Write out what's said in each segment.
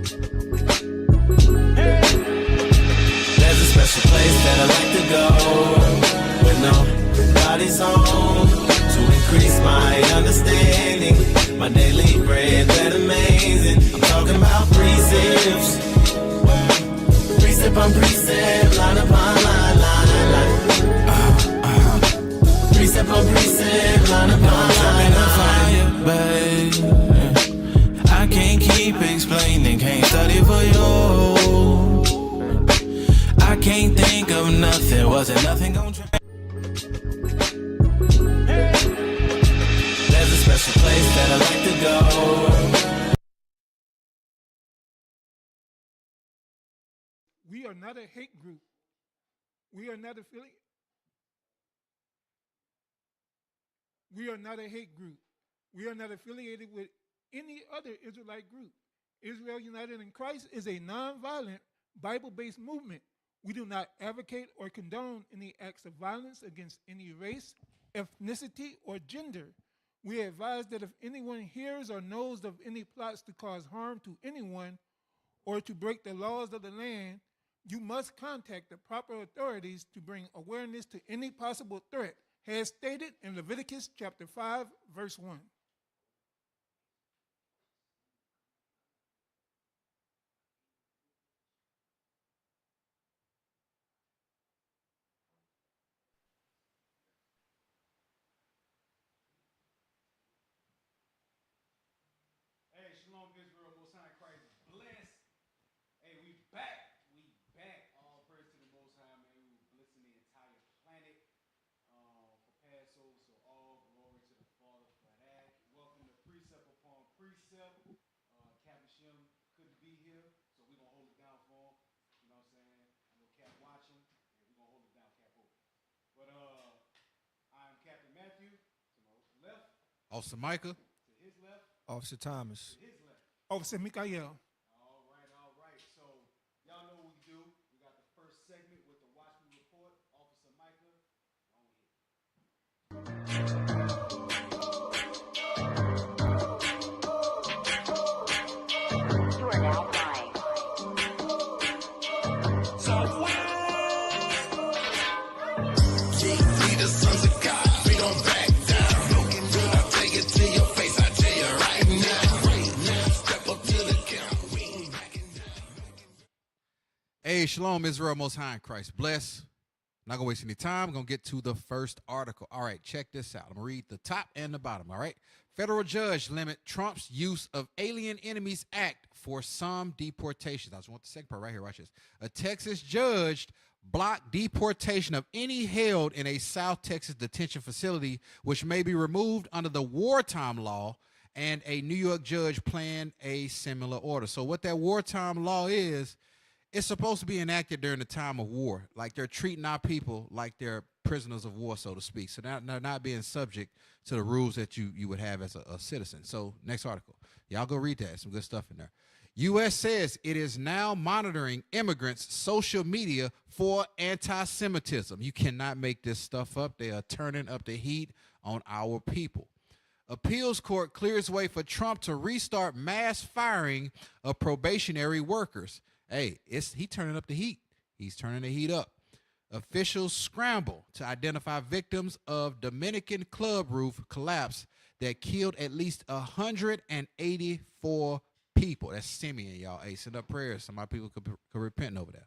There's a special place that I like to go when nobody's home, to increase my understanding, my daily bread that amazing. I'm talking about precepts, precept on precept, line upon line, precept on precept, line upon line, babe. I can't keep explaining, can't study for you. I can't think of nothing, wasn't nothing gon' try. There's a special place that I like to go. We are not a hate group. We are not affiliated. We are not a hate group. We are not affiliated with any other Israelite group. Israel United in Christ is a nonviolent, Bible-based movement. We do not advocate or condone any acts of violence against any race, ethnicity, or gender. We advise that if anyone hears or knows of any plots to cause harm to anyone or to break the laws of the land, you must contact the proper authorities to bring awareness to any possible threat, as stated in Leviticus chapter 5, verse 1. Hey, Shalom Israel, Most High Christ bless. Hey, we back. All praise to the Most High, man. We were blessing the entire planet for Passover, so all glory to the Father for that. Welcome to Precept Upon Precept. Captain Shem couldn't be here, so we're going to hold it down for him. You know what I'm saying? I know Cap watching. Yeah, we're going to hold it down, Cap over. But I'm Captain Matthew to my left. Officer Micah. To his left. Officer Thomas. To his left. Officer Mikael. All right. So y'all know what we do. We got the first segment with the Watchman report. Officer Micah, You are now flying. We the sons of God, we don't back down. I'll take it to your face, I tell you right now. Step up to the count, we ain't backing down. Hey, Shalom Israel, Most High in Christ bless. Not gonna waste any time. I'm gonna get to the first article. All right, check this out. I'm gonna read the top and the bottom. All right. Federal judge limit Trump's use of Alien Enemies Act for some deportations. I just want the second part right here. Watch this. A Texas judge blocked deportation of any held in a South Texas detention facility, which may be removed under the wartime law, and a New York judge planned a similar order. So what that wartime law is, it's supposed to be enacted during the time of war. Like they're treating our people like they're prisoners of war, so to speak. So they're not being subject to the rules that you would have as a citizen. So next article. Y'all go read that. Some good stuff in there. U.S. says it is now monitoring immigrants' social media for anti-Semitism. You cannot make this stuff up. They are turning up the heat on our people. Appeals court clears way for Trump to restart mass firing of probationary workers. Hey, he turning up the heat. He's turning the heat up. Officials scramble to identify victims of Dominican club roof collapse that killed at least 184 people. That's Simeon, y'all. Hey, send up prayers so my people could repent over that.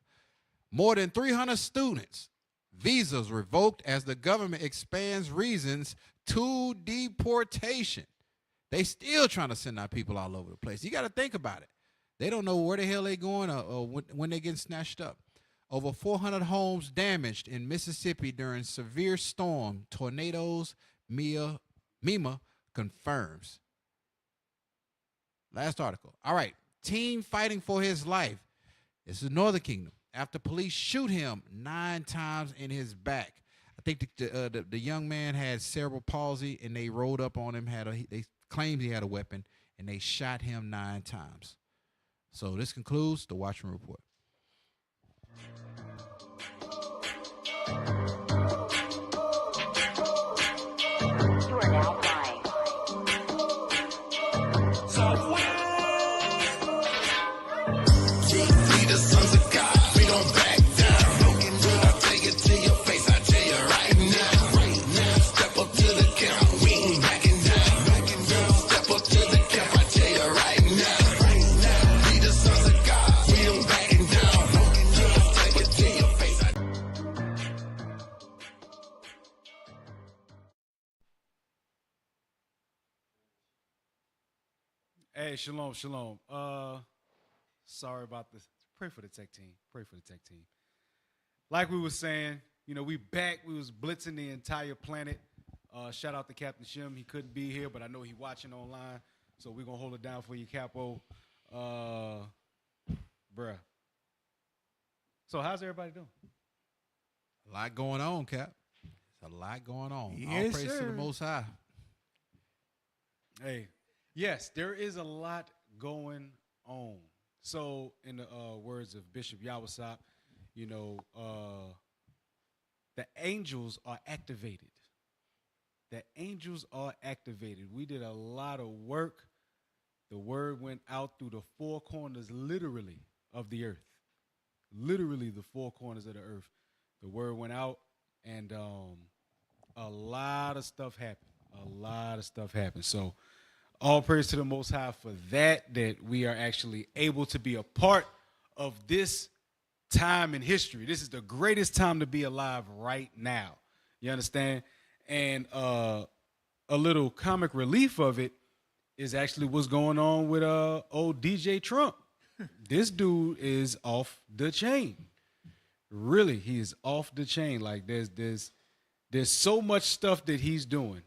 More than 300 students, visas revoked as the government expands reasons to deportation. They still trying to send our people all over the place. You got to think about it. They don't know where the hell they going or when they getting snatched up. Over 400 homes damaged in Mississippi during severe storm tornadoes, MEMA confirms. Last article. All right. Teen fighting for his life. This is Northern Kingdom. After police shoot him 9 times in his back. I think the young man had cerebral palsy, and they rolled up on him. They claimed he had a weapon, and they shot him 9 times. So this concludes the Watchman report. You are now flying. Hey, shalom, shalom. Sorry about this. Pray for the tech team. Pray for the tech team. Like we were saying, we back. We was blitzing the entire planet. Shout out to Captain Shim. He couldn't be here, but I know he watching online. So we're going to hold it down for you, Capo. Bruh. So how's everybody doing? A lot going on, Cap. There's a lot going on. All Yes, praise to sir. the Most High. Hey, yes, there is a lot going on. So, in the words of Bishop Yawasop, the angels are activated. The angels are activated. We did a lot of work. The word went out through the four corners, literally, of the earth. Literally, the four corners of the earth. The word went out, and a lot of stuff happened. A lot of stuff happened. So, all praise to the Most High for that we are actually able to be a part of this time in history. This is the greatest time to be alive right now. You understand? And a little comic relief of it is actually what's going on with old DJ Trump. This dude is off the chain. Really, he is off the chain. Like there's so much stuff that he's doing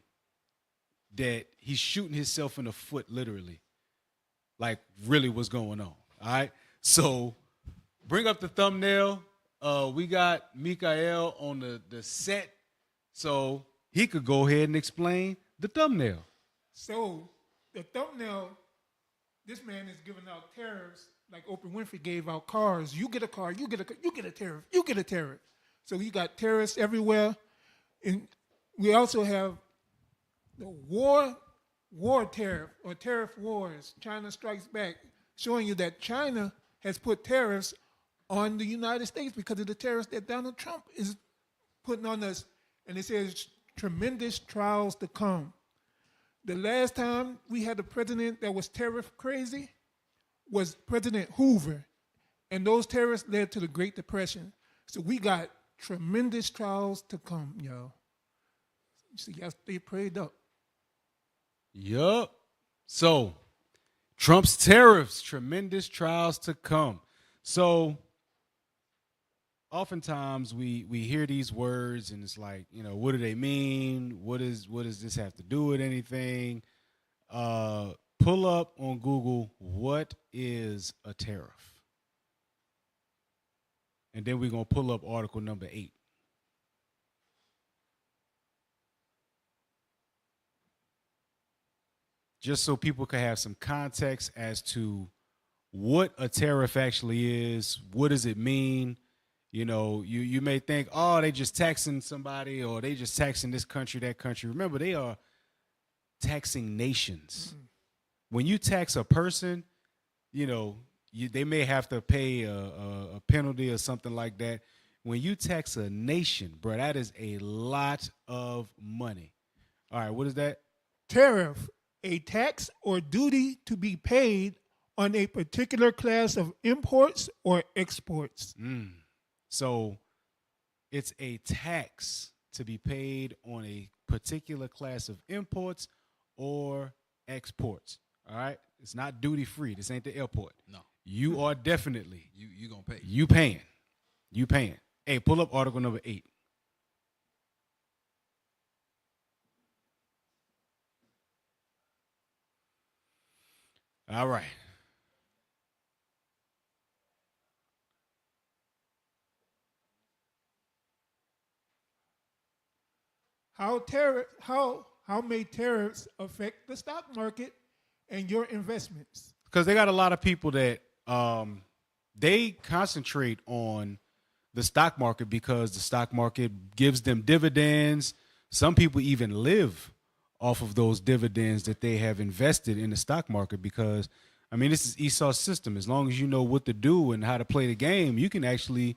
that he's shooting himself in the foot, literally. Like, really what's going on. All right? So, bring up the thumbnail. We got Mikael on the set, so he could go ahead and explain the thumbnail. So the thumbnail, this man is giving out tariffs like Oprah Winfrey gave out cars. You get a car, you get a tariff, you get a tariff. So you got tariffs everywhere. And we also have the war tariff or tariff wars. China strikes back, showing you that China has put tariffs on the United States because of the tariffs that Donald Trump is putting on us. And it says tremendous trials to come. The last time we had a president that was tariff crazy was President Hoover. And those tariffs led to the Great Depression. So we got tremendous trials to come, y'all. So y'all stay prayed up. Yup. So, Trump's tariffs, tremendous trials to come. So, oftentimes we hear these words and it's like, what do they mean? What does this have to do with anything? Pull up on Google, what is a tariff? And then we're going to pull up article number 8. Just so people can have some context as to what a tariff actually is, what does it mean? You may think, oh, they just taxing somebody or they just taxing this country, that country. Remember, they are taxing nations. Mm-hmm. When you tax a person, they may have to pay a penalty or something like that. When you tax a nation, bro, that is a lot of money. All right, what is that? Tariff, a tax or duty to be paid on a particular class of imports or exports. So it's a tax to be paid on a particular class of imports or exports. All right? It's not duty free. This ain't the airport. No. You are definitely. You gonna pay. You paying. You paying. Hey, pull up article number 8. All right. How may tariffs affect the stock market and your investments? Because they got a lot of people that they concentrate on the stock market because the stock market gives them dividends. Some people even live off of those dividends that they have invested in the stock market because, this is Esau's system. As long as you know what to do and how to play the game, you can actually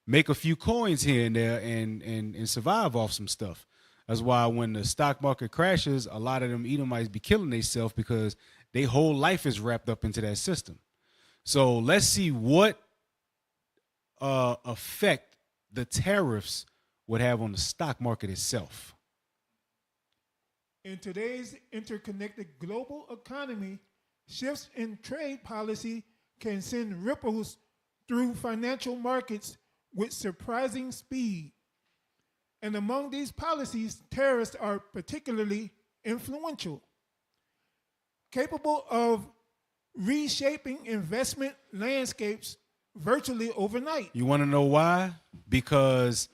make a few coins here and there and survive off some stuff. That's why when the stock market crashes, a lot of them Edomites be killing themselves because their whole life is wrapped up into that system. So let's see what effect the tariffs would have on the stock market itself. In today's interconnected global economy, Shifts in trade policy can send ripples through financial markets with surprising speed. And among these policies, tariffs are particularly influential, capable of reshaping investment landscapes virtually overnight. You want to know why? Because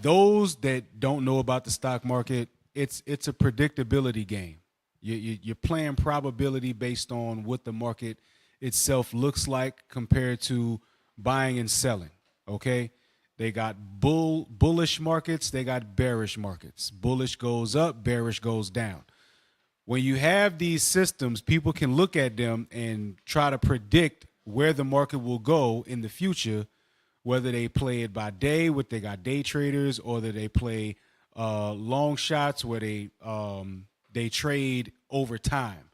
those that don't know about the stock market, it's a predictability game. You're playing probability based on what the market itself looks like compared to buying and selling. Okay, they got bullish markets, they got bearish markets. Bullish goes up, bearish goes down. When you have these systems, people can look at them and try to predict where the market will go in the future, whether they play it by day, what they got day traders, or that they play long shots where they trade over time.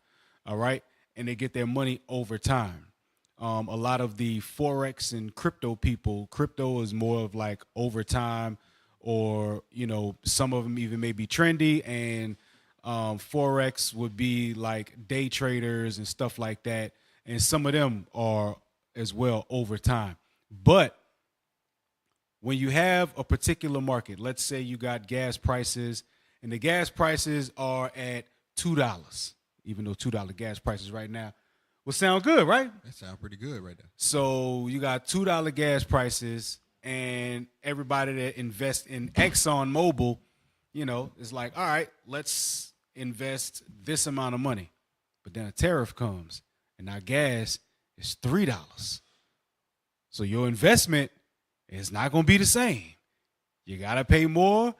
All right. And they get their money over time. A lot of the Forex and crypto people, crypto is more of like over time, or, you know, some of them even may be trendy, and Forex would be like day traders and stuff like that. And some of them are as well over time. But when you have a particular market, let's say you got gas prices, and the gas prices are at $2, even though $2 gas prices right now will sound good, right? That sounds pretty good right there. So you got $2 gas prices, and everybody that invests in Exxon Mobil, you know, is like, all right, let's invest this amount of money. But then a tariff comes, and now gas is $3. So your investment is not going to be the same. You got to pay more.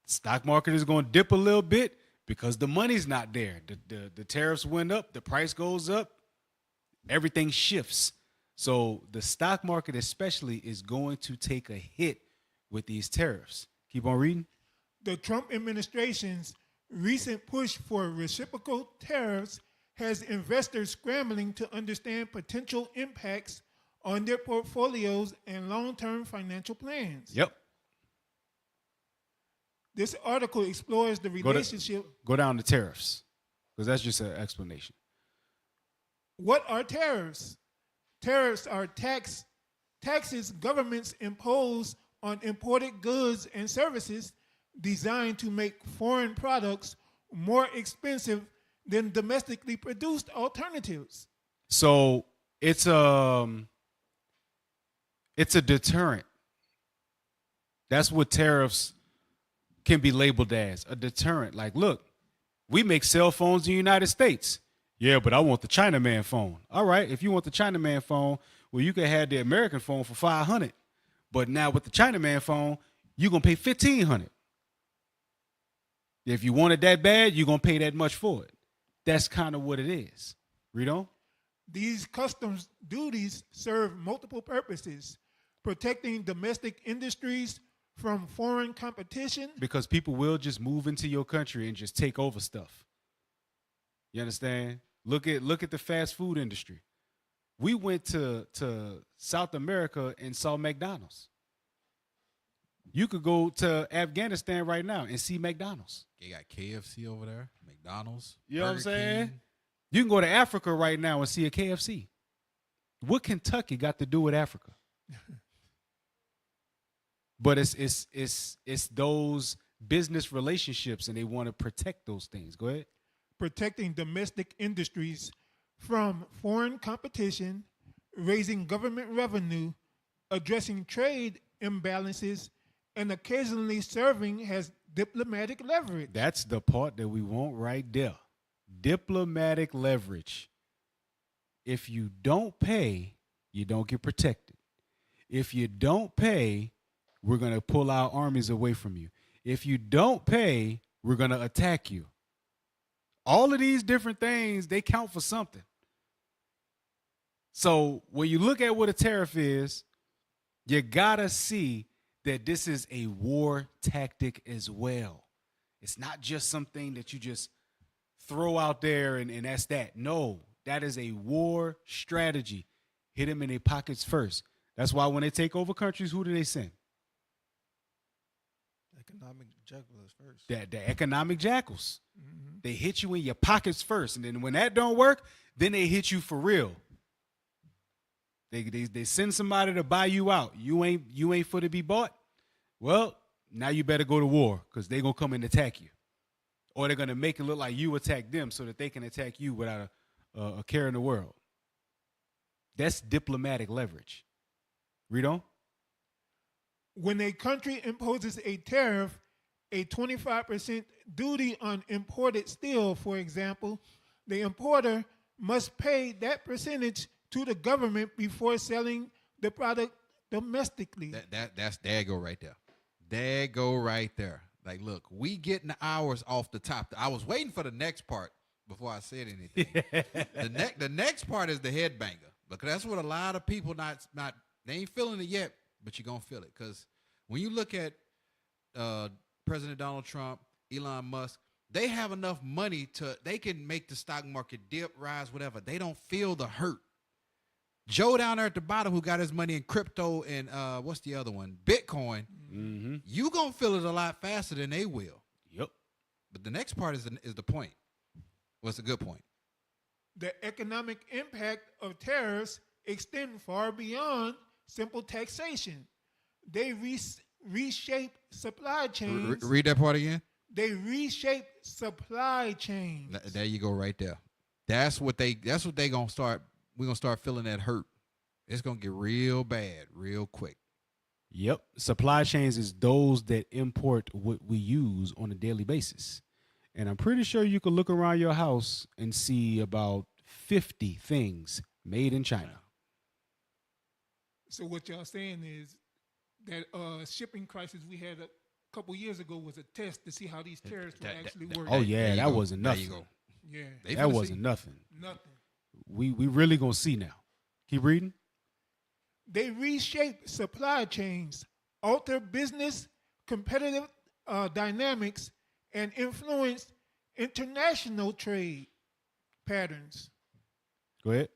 Stock market is going to dip a little bit because the money's not there. The tariffs went up, the price goes up, everything shifts. So the stock market especially is going to take a hit with these tariffs. Keep on reading. The Trump administration's recent push for reciprocal tariffs has investors scrambling to understand potential impacts on their portfolios and long-term financial plans. Yep. This article explores the relationship. Go down to tariffs, because that's just an explanation. What are tariffs? Tariffs are taxes governments impose on imported goods and services designed to make foreign products more expensive than domestically produced alternatives. So it's a deterrent. That's what tariffs can be labeled as, a deterrent. Like, look, we make cell phones in the United States. Yeah, but I want the Chinaman phone. All right, if you want the Chinaman phone, well, you can have the American phone for $500. But now with the Chinaman phone, you're going to pay $1,500. If you want it that bad, you're going to pay that much for it. That's kind of what it is. Read on. These customs duties serve multiple purposes: protecting domestic industries from foreign competition. Because people will just move into your country and just take over stuff. You understand? Look at the fast food industry. We went to South America and saw McDonald's. You could go to Afghanistan right now and see McDonald's. They got KFC over there, McDonald's. You know what I'm Burger saying? King. You can go to Africa right now and see a KFC. What Kentucky got to do with Africa? But it's those business relationships, and they want to protect those things. Go ahead. Protecting domestic industries from foreign competition, raising government revenue, addressing trade imbalances, and occasionally serving as diplomatic leverage. That's the part that we want right there. Diplomatic leverage. If you don't pay, you don't get protected. If you don't pay, we're going to pull our armies away from you. If you don't pay, we're going to attack you. All of these different things, they count for something. So when you look at what a tariff is, you got to see that this is a war tactic as well. It's not just something that you just throw out there and that's that. No, that is a war strategy. Hit them in their pockets first. That's why when they take over countries, who do they send? economic jugglers first. The economic jackals. They hit you in your pockets first, and then when that don't work, then they hit you for real. They send somebody to buy you out. You ain't for to be bought. Well, now you better go to war because they're gonna come and attack you, or they're gonna make it look like you attack them so that they can attack you without a care in the world. That's diplomatic leverage. Read on. When a country imposes a tariff, a 25% duty on imported steel, for example, the importer must pay that percentage to the government before selling the product domestically. That's there go right there. There go right there. Like, look, we getting ours off the top. I was waiting for the next part before I said anything. The next part is the headbanger, because that's what a lot of people not they ain't feeling it yet, but you're gonna feel it. Because when you look at President Donald Trump, Elon Musk, they have enough money they can make the stock market dip, rise, whatever. They don't feel the hurt. Joe down there at the bottom, who got his money in crypto and what's the other one? Bitcoin. Mm-hmm. You gonna feel it a lot faster than they will. Yep. But the next part is the point. What's a good point? The economic impact of tariffs extend far beyond simple taxation. They reshape supply chains. Read that part again. They reshape supply chains. There you go, right there. That's what they gonna start. We're gonna start feeling that hurt. It's gonna get real bad real quick. Yep. Supply chains is those that import what we use on a daily basis. And I'm pretty sure you can look around your house and see about 50 things made in China. So what y'all saying is that shipping crisis we had a couple years ago was a test to see how these tariffs will actually work. Oh yeah, There you that go. wasn't There nothing. you go. Yeah, They That finna wasn't see. nothing. nothing. We really gonna see now. Keep reading. They reshape supply chains, alter business competitive dynamics, and influence international trade patterns. Go ahead.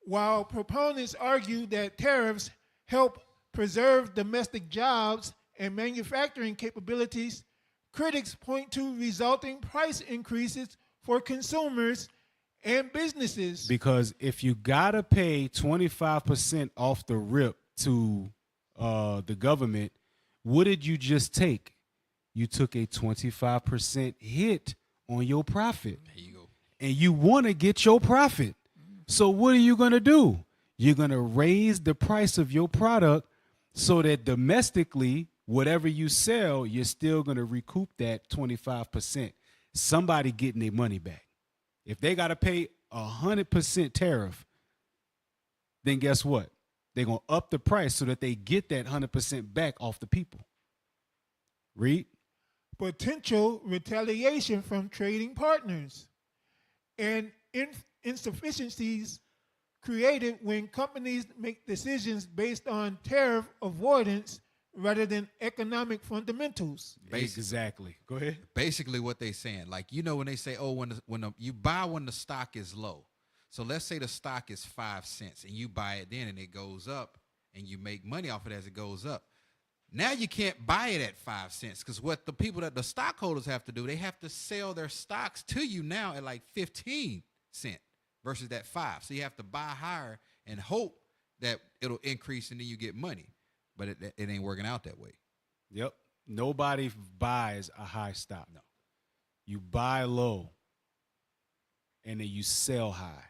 While proponents argue that tariffs help preserve domestic jobs and manufacturing capabilities, critics point to resulting price increases for consumers and businesses. Because if you gotta pay 25% off the rip to the government, what did you just take? You took a 25% hit on your profit. There you go. And you want to get your profit. So what are you going to do? You're going to raise the price of your product so that domestically, whatever you sell, you're still going to recoup that 25%. Somebody getting their money back. If they got to pay 100% tariff, then guess what? They're going to up the price so that they get that 100% back off the people. Read. Potential retaliation from trading partners and insufficiencies created when companies make decisions based on tariff avoidance rather than economic fundamentals. Exactly. Go ahead. Basically, what they saying, like, you know, when they say, oh, you buy when the stock is low. So let's say the stock is 5 cents and you buy it then and it goes up and you make money off it as it goes up. Now you can't buy it at 5 cents because what the people that the stockholders have to do, they have to sell their stocks to you now at like 15 cents versus that 5. So you have to buy higher and hope that it'll increase and then you get money. But it ain't working out that way. Yep. Nobody buys a high stock. No. You buy low and then you sell high.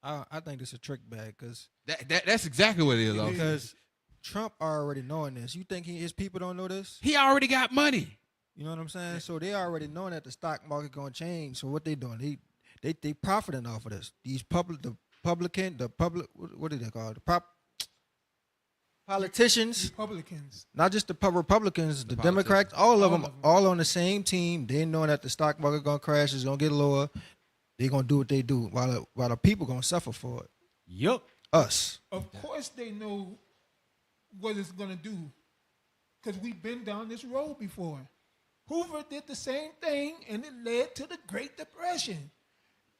I think this is a trick bag because That's exactly what it is. Okay? because Trump already knowing this. You think his people don't know this? He already got money. You know what I'm saying? So they already knowing that the stock market gonna change. So what they doing? They profiting off of this. These what do they call it? Politicians, Republicans. not just the Republicans, the politicians. Democrats, all of them, of 'em. all on the same team. They knowing that the stock market gonna crash, it's gonna get lower. They gonna do what they do, while the people gonna suffer for it. Yep. Us. Of course they know what it's going to do because we've been down this road before. Hoover did the same thing and it led to the Great Depression.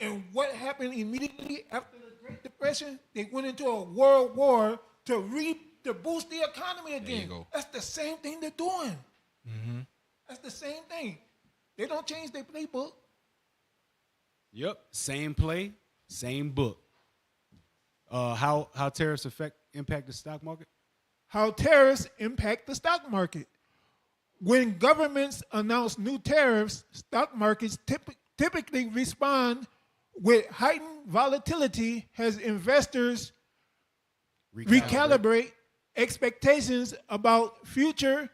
And what happened immediately after the Great Depression? They went into a world war to to boost the economy again. There you go. That's the same thing they're doing. That's the same thing. They don't change their playbook. Yep, same play, same book. How tariffs impact the stock market? How tariffs impact the stock market. When governments announce new tariffs, stock markets typically respond with heightened volatility as investors recalibrate expectations about future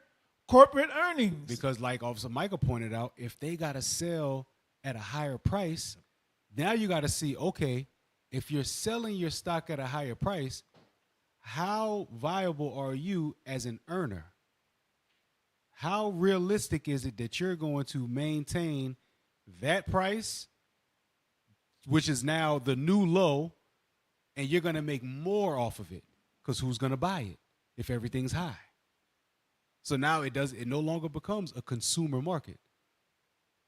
corporate earnings. Because like Officer Michael pointed out, if they got to sell at a higher price, now you got to see, okay, if you're selling your stock at a higher price, how viable are you as an earner? How realistic is it that you're going to maintain that price, which is now the new low, and you're going to make more off of it? Because who's going to buy it if everything's high? So now it no longer becomes a consumer market.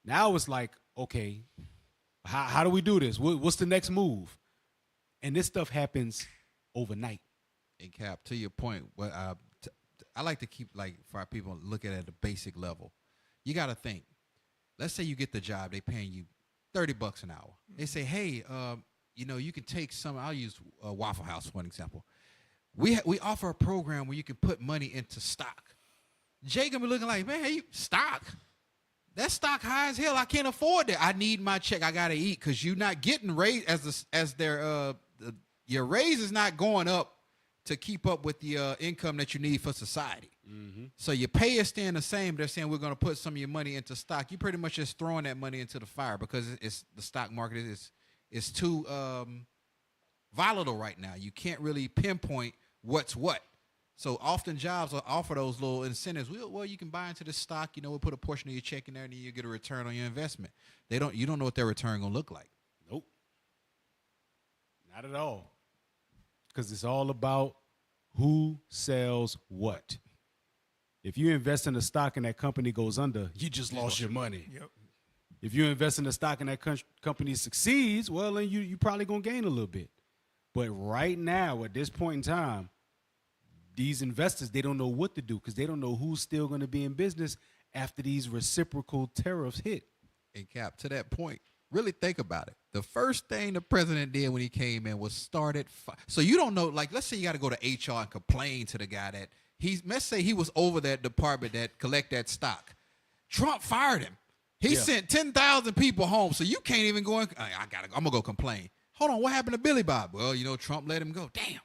Now it's like, okay, how do we do this? What's the next move? And this stuff happens overnight. And Cap, to your point, what I like to keep, like, for our people, look at it at the basic level. You got to think. Let's say you get the job, they paying you $30 an hour. They say, hey, you can take some. I'll use Waffle House for an example. We offer a program where you can put money into stock. Jay gonna be looking like, man, hey, stock? That stock high as hell. I can't afford that. I need my check. I gotta eat, because you're not getting raised your raise is not going up to keep up with the income that you need for society. So your pay is staying the same. They're saying we're going to put some of your money into stock. You pretty much just throwing that money into the fire, because it's the stock market is too volatile right now. You can't really pinpoint what's what. So often jobs will offer those little incentives. Well, you can buy into the stock. We'll put a portion of your check in there, and then you get a return on your investment. You don't know what their return gonna look like. Nope, not at all. Because it's all about who sells what. If you invest in a stock and that company goes under, you just lost your money. Yep. If you invest in a stock and that company succeeds, well, then you probably going to gain a little bit. But right now, at this point in time, these investors, they don't know what to do, because they don't know who's still going to be in business after these reciprocal tariffs hit. And Cap, to that point, really think about it. The first thing the president did when he came in was started. So you don't know, like, let's say you got to go to HR and complain to the guy that let's say he was over that department that collect that stock. Trump fired him. He sent 10,000 people home. So you can't even go in. I'm going to go complain. Hold on. What happened to Billy Bob? Well, Trump let him go. Damn.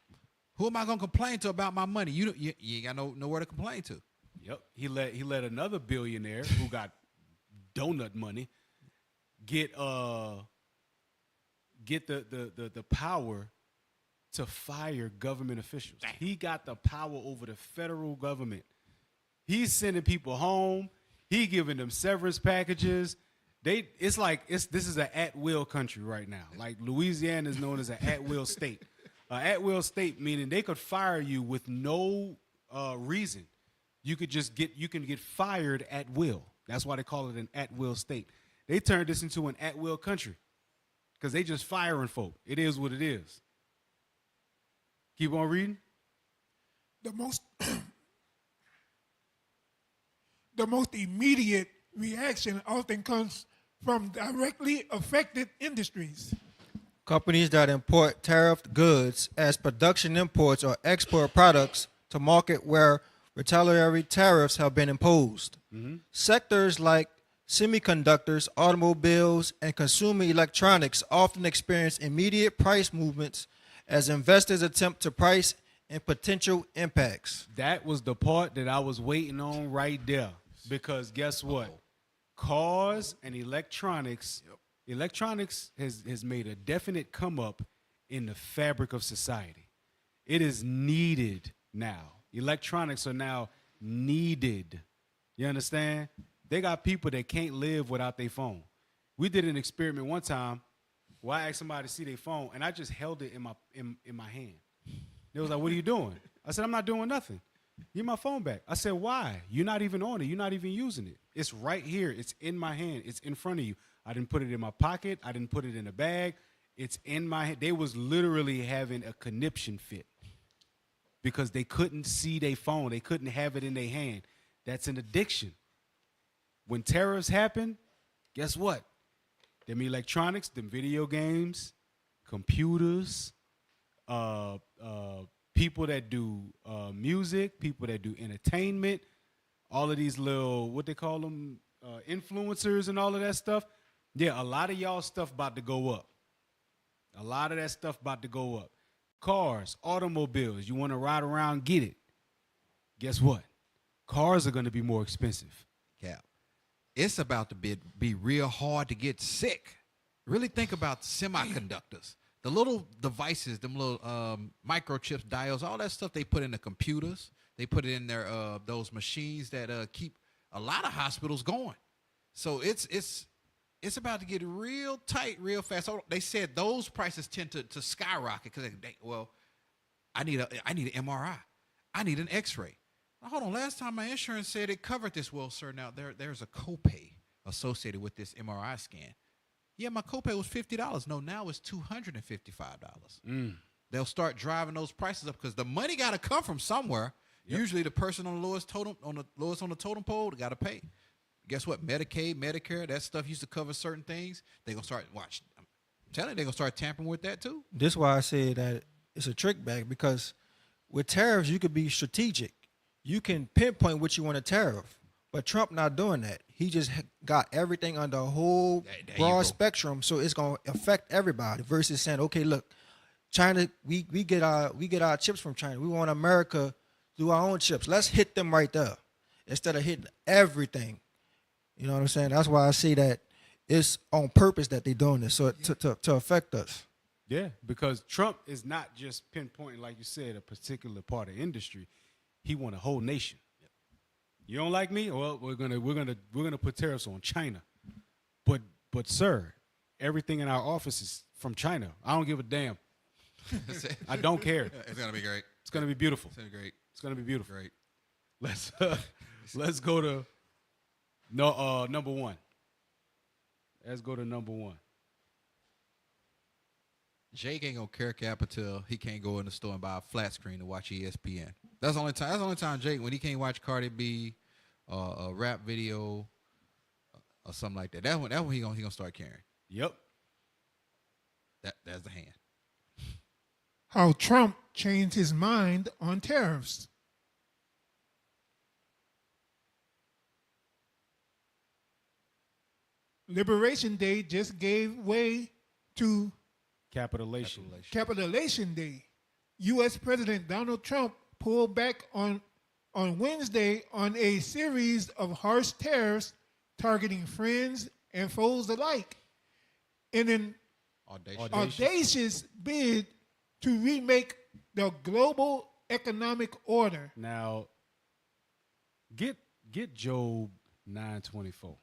Who am I going to complain to about my money? You ain't got nowhere to complain to. Yep. He let another billionaire who got donut money get the power to fire government officials. Damn. He got the power over the federal government. He's sending people home. He giving them severance packages. This is an at-will country right now. Like Louisiana is known as an at-will state. At-will state meaning they could fire you with no reason. You can get fired at will. That's why they call it an at-will state. They turned this into an at-will country because they just firing folk. It is what it is. Keep on reading. The most immediate reaction often comes from directly affected industries. Companies that import tariffed goods as production imports or export products to market where retaliatory tariffs have been imposed. Sectors like semiconductors, automobiles, and consumer electronics often experience immediate price movements as investors attempt to price in potential impacts. That was the part that I was waiting on right there. Because guess what? Cars and electronics has made a definite come up in the fabric of society. It is needed now. Electronics are now needed. You understand? They got people that can't live without their phone. We did an experiment one time where I asked somebody to see their phone, and I just held it in my hand. They was like, "What are you doing?" I said, "I'm not doing nothing. Give my phone back." I said, "Why? You're not even on it. You're not even using it. It's right here. It's in my hand. It's in front of you. I didn't put it in my pocket. I didn't put it in a bag. It's in my hand." They was literally having a conniption fit because they couldn't see their phone. They couldn't have it in their hand. That's an addiction. When tariffs happen, guess what? Them electronics, them video games, computers, people that do music, people that do entertainment, all of these little, what they call them, influencers and all of that stuff. Yeah, a lot of y'all stuff about to go up. A lot of that stuff about to go up. Cars, automobiles, you want to ride around, get it. Guess what? Cars are going to be more expensive. Cap. It's about to be real hard to get sick. Really think about semiconductors. The little devices, them little microchips, diodes, all that stuff they put in the computers. They put it in their those machines that keep a lot of hospitals going. So it's about to get real tight real fast. So they said those prices tend to skyrocket because I need an MRI. I need an X-ray. Now, hold on. Last time my insurance said it covered this. Well, sir, now there's a copay associated with this MRI scan. Yeah, my copay was $50. No, now it's $255. They'll start driving those prices up because the money got to come from somewhere. Yep. Usually, the person on the lowest on the totem pole got to pay. Guess what? Medicaid, Medicare, that stuff used to cover certain things. They're gonna start I'm telling you, they're gonna start tampering with that too. This is why I say that it's a trick bag, because with tariffs you could be strategic. You can pinpoint what you want to tariff, but Trump not doing that. He just got everything under a whole broad spectrum, so it's gonna affect everybody. Versus saying, okay, look, China, we get our chips from China. We want America to do our own chips. Let's hit them right there instead of hitting everything. You know what I'm saying? That's why I see that it's on purpose that they're doing this, so to affect us. Yeah, because Trump is not just pinpointing, like you said, a particular part of industry. He want a whole nation. You don't like me? Well, we're gonna put tariffs on China. But sir, everything in our office is from China. I don't give a damn. I don't care. It's gonna be great. It's gonna be beautiful. It's gonna be great. It's gonna be beautiful. Great. Let's go to number one. Let's go to number one. Jake ain't gonna care cap until he can't go in the store and buy a flat screen to watch ESPN. That's the only time. That's the only time Jake, when he can't watch Cardi B, a rap video, or something like that. That's when he gonna start caring. Yep. That's the hand. How Trump changed his mind on tariffs. Liberation Day just gave way to Capitulation Day. U.S. President Donald Trump pulled back on Wednesday on a series of harsh tariffs targeting friends and foes alike in an audacious bid to remake the global economic order. Now, get Job 9:24.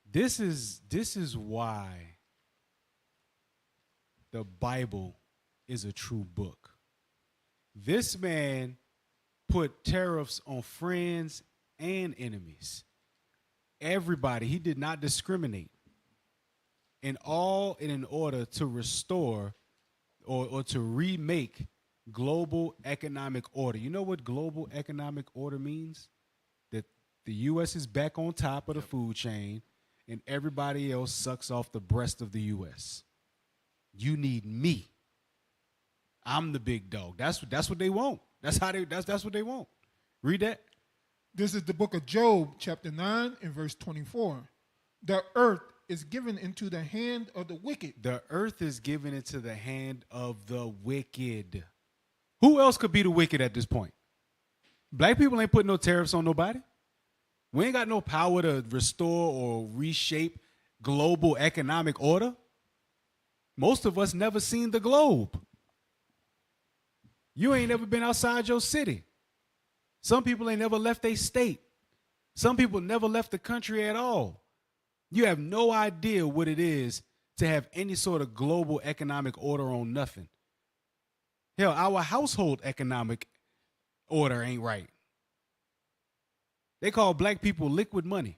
This is why the Bible is a true book. This man put tariffs on friends and enemies. Everybody. He did not discriminate. And all in order to restore or to remake global economic order. You know what global economic order means? That the U.S. is back on top of the food chain and everybody else sucks off the breast of the U.S. You need me. I'm the big dog. That's what they want. That's what they want. Read that. This is the book of Job, chapter 9 and verse 24. The earth is given into the hand of the wicked. The earth is given into the hand of the wicked. Who else could be the wicked at this point? Black people ain't putting no tariffs on nobody. We ain't got no power to restore or reshape global economic order. Most of us never seen the globe. You ain't never been outside your city. Some people ain't never left their state. Some people never left the country at all. You have no idea what it is to have any sort of global economic order on nothing. Hell, our household economic order ain't right. They call black people liquid money.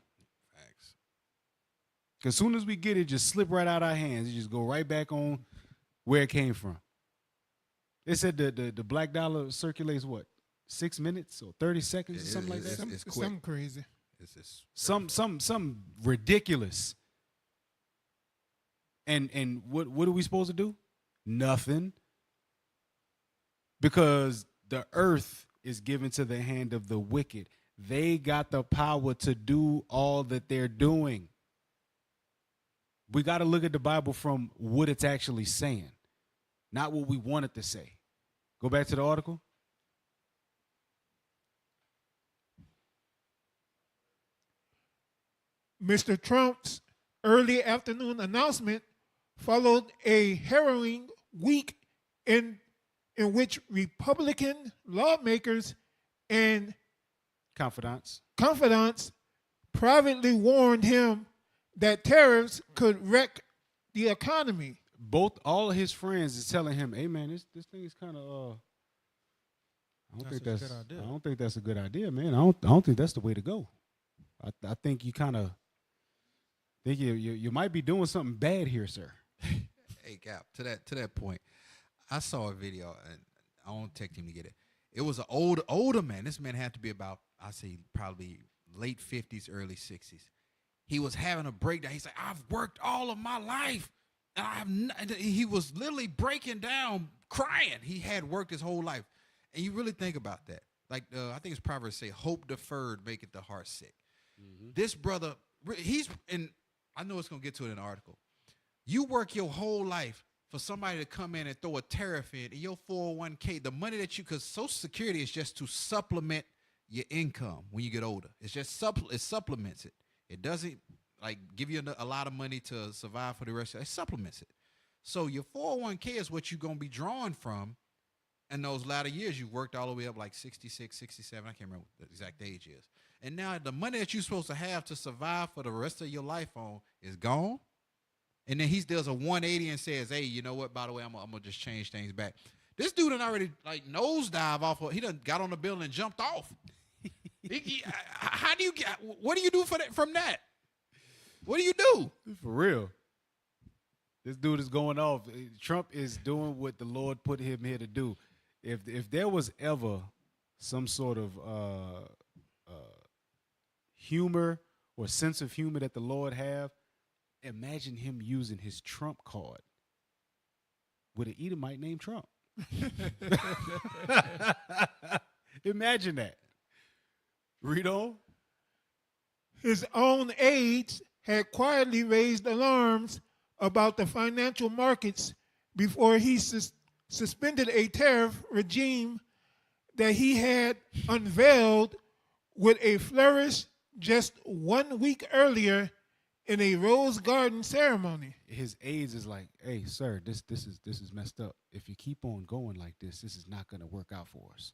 Facts. Because as soon as we get it, just slip right out our hands. It just go right back on where it came from. They said the black dollar circulates what, 6 minutes or 30 seconds or something like that. It's quick. Something crazy. It's Some ridiculous. And what are we supposed to do? Nothing. Because the earth is given to the hand of the wicked. They got the power to do all that they're doing. We got to look at the Bible from what it's actually saying, not what we want it to say. Go back to the article. Mr. Trump's early afternoon announcement followed a harrowing week in which Republican lawmakers and Confidants. privately warned him that tariffs could wreck the economy. All of his friends is telling him, "Hey man, this thing is kind of I don't think that's a good idea, man. I don't think that's the way to go. I think you kind of think you might be doing something bad here, sir." Hey, Cap, to that point, I saw a video, and I won't take him to get it. It was an older man. This man had to be about, I say, probably late 50s, early 60s. He was having a breakdown. He's like, "I've worked all of my life, and he was literally breaking down, crying. He had worked his whole life. And you really think about that. Like, I think it's Proverbs say, hope deferred maketh the heart sick. Mm-hmm. This brother, and I know it's going to get to it in an article. You work your whole life for somebody to come in and throw a tariff in your 401k, the money that because Social Security is just to supplement your income when you get older. It's just it supplements it. It doesn't like give you a lot of money to survive for the rest of it. It supplements it. So your 401k is what you're going to be drawing from in those latter years. You worked all the way up like 66, 67. I can't remember what the exact age is. And now the money that you're supposed to have to survive for the rest of your life on is gone. And then he does a 180 and says, "Hey, you know what? By the way, I'm gonna just change things back." This dude done already like nosedive off. He done got on the building and jumped off. How do you get? What do you do from that? What do you do? For real. This dude is going off. Trump is doing what the Lord put him here to do. If there was ever some sort of humor or sense of humor that the Lord have, imagine him using his Trump card with an Edomite named Trump. Imagine that. Read on. His own aides had quietly raised alarms about the financial markets before he suspended a tariff regime that he had unveiled with a flourish just 1 week earlier in a Rose Garden ceremony. His aides is like, "Hey, sir, this is messed up. If you keep on going like this is not going to work out for us.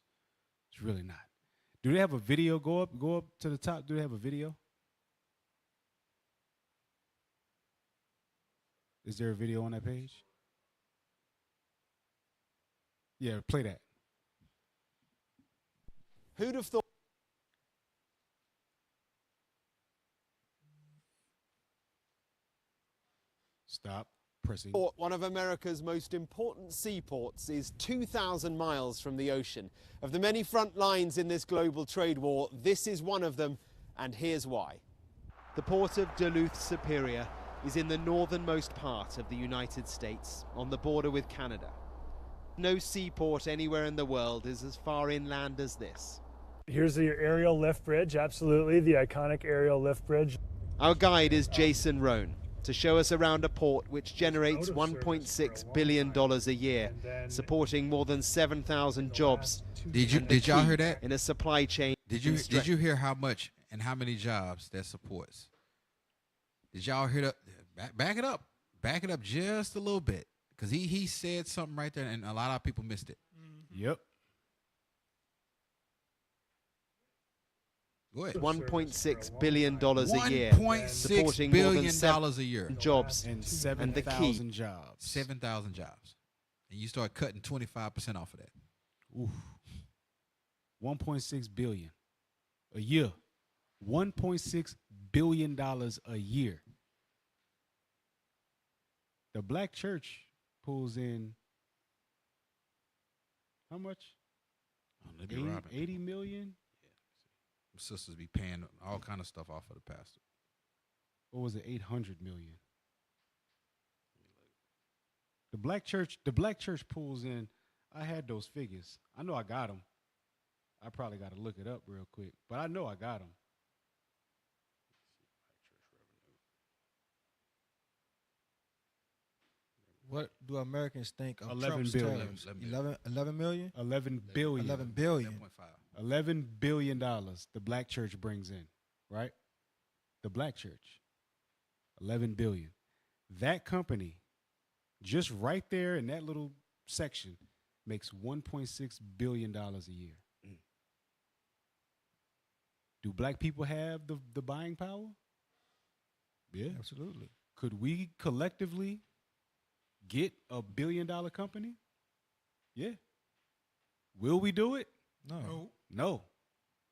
It's really not." Do they have a video? Go up to the top. Do they have a video? Is there a video on that page? Yeah, play that. Who'd have thought? Stop. Pressing. One of America's most important seaports is 2,000 miles from the ocean. Of the many front lines in this global trade war, this is one of them, and here's why. The port of Duluth Superior is in the northernmost part of the United States, on the border with Canada. No seaport anywhere in the world is as far inland as this. Here's the aerial lift bridge, absolutely, the iconic aerial lift bridge. Our guide is Jason Rohn, to show us around a port which generates $1.6 billion a year, supporting more than 7,000 jobs. Did y'all hear that? In a supply chain. Did you hear how much and how many jobs that supports? Did y'all hear that? Back it up. Back it up just a little bit. Because he said something right there, and a lot of people missed it. Mm-hmm. Yep. Go ahead. $1.6 billion a year. $1.6 billion a year. Jobs. And 7,000 jobs. 7,000 jobs. And you start cutting 25% off of that. Oof. $1.6 billion a year. $1.6 billion a year. The black church pulls in How much? They be 80, robbing. 80 million? Sisters be paying all kind of stuff off of the pastor. Or was it 800 million? The black church pulls in. I had those figures. I know I got them. I probably got to look it up real quick, but I know I got them. What do Americans think of 11 Trump's billion. tariffs? 11 million? 11 billion. 11 billion. 11.5. $11 billion the black church brings in, right? The black church. 11 billion. That company, just right there in that little section, makes $1.6 billion a year. Do black people have the buying power? Yeah. Absolutely. Could we collectively get $1 billion company? Yeah. Will we do it? No. No.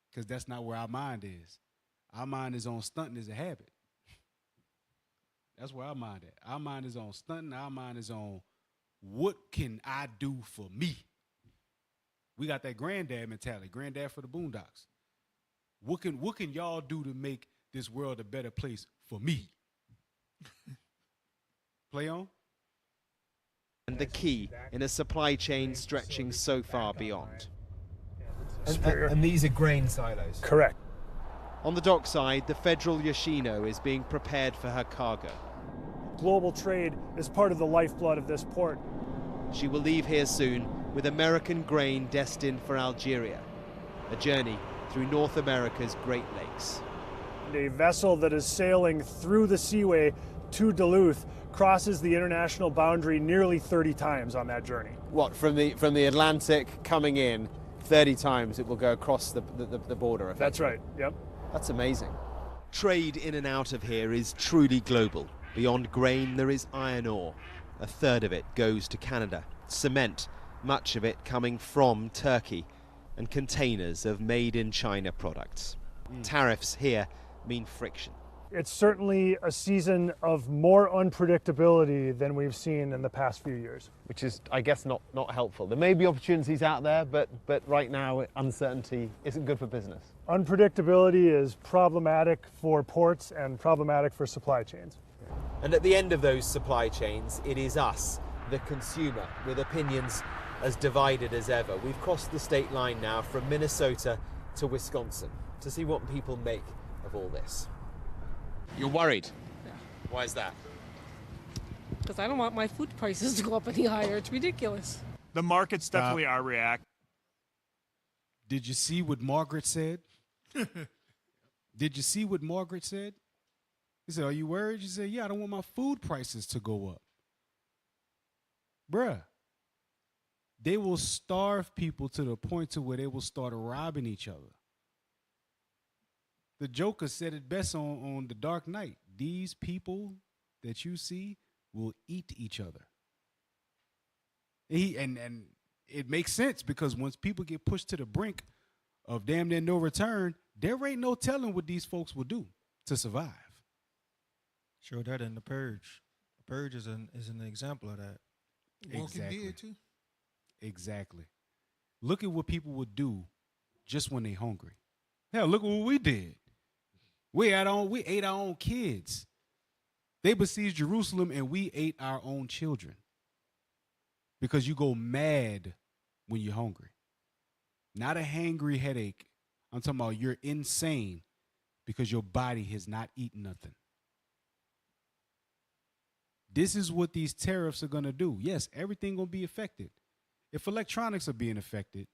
Because that's not where our mind is. Our mind is on stunting as a habit. That's where our mind is. Our mind is on stunting. Our mind is on what can I do for me? We got that granddad mentality, granddad for the Boondocks. What can y'all do to make this world a better place for me? Play on. And the key in a supply chain stretching so far beyond. And these are grain silos. Correct. On the dockside, the federal Yoshino is being prepared for her cargo. Global trade is part of the lifeblood of this port. She will leave here soon with American grain destined for Algeria, a journey through North America's Great Lakes. A vessel that is sailing through the seaway to Duluth crosses the international boundary nearly 30 times on that journey. What, from the Atlantic coming in, 30 times it will go across the border? That's right, yep. That's amazing. Trade in and out of here is truly global. Beyond grain, there is iron ore. A third of it goes to Canada. Cement, much of it coming from Turkey, and containers of made-in-China products. Tariffs here mean friction. It's certainly a season of more unpredictability than we've seen in the past few years. Which is, I guess, not helpful. There may be opportunities out there, but right now uncertainty isn't good for business. Unpredictability is problematic for ports and problematic for supply chains. And at the end of those supply chains, it is us, the consumer, with opinions as divided as ever. We've crossed the state line now from Minnesota to Wisconsin to see what people make of all this. You're worried? Yeah. Why is that? Because I don't want my food prices to go up any higher. It's ridiculous. The markets definitely are reacting. Did you see what Margaret said? Did you see what Margaret said? He said, are you worried? She said, yeah, I don't want my food prices to go up. Bruh, they will starve people to the point to where they will start robbing each other. The Joker said it best on The Dark Knight. These people that you see will eat each other. And it makes sense, because once people get pushed to the brink of damn near no return, there ain't no telling what these folks will do to survive. Show that in The Purge. The Purge is an example of that. Walking Dead too. Exactly. Look at what people would do just when they hungry. Hell, look at what we did. We ate our own kids. They besieged Jerusalem and we ate our own children. Because you go mad when you're hungry. Not a hangry headache. I'm talking about you're insane because your body has not eaten nothing. This is what these tariffs are going to do. Yes, everything going to be affected. If electronics are being affected,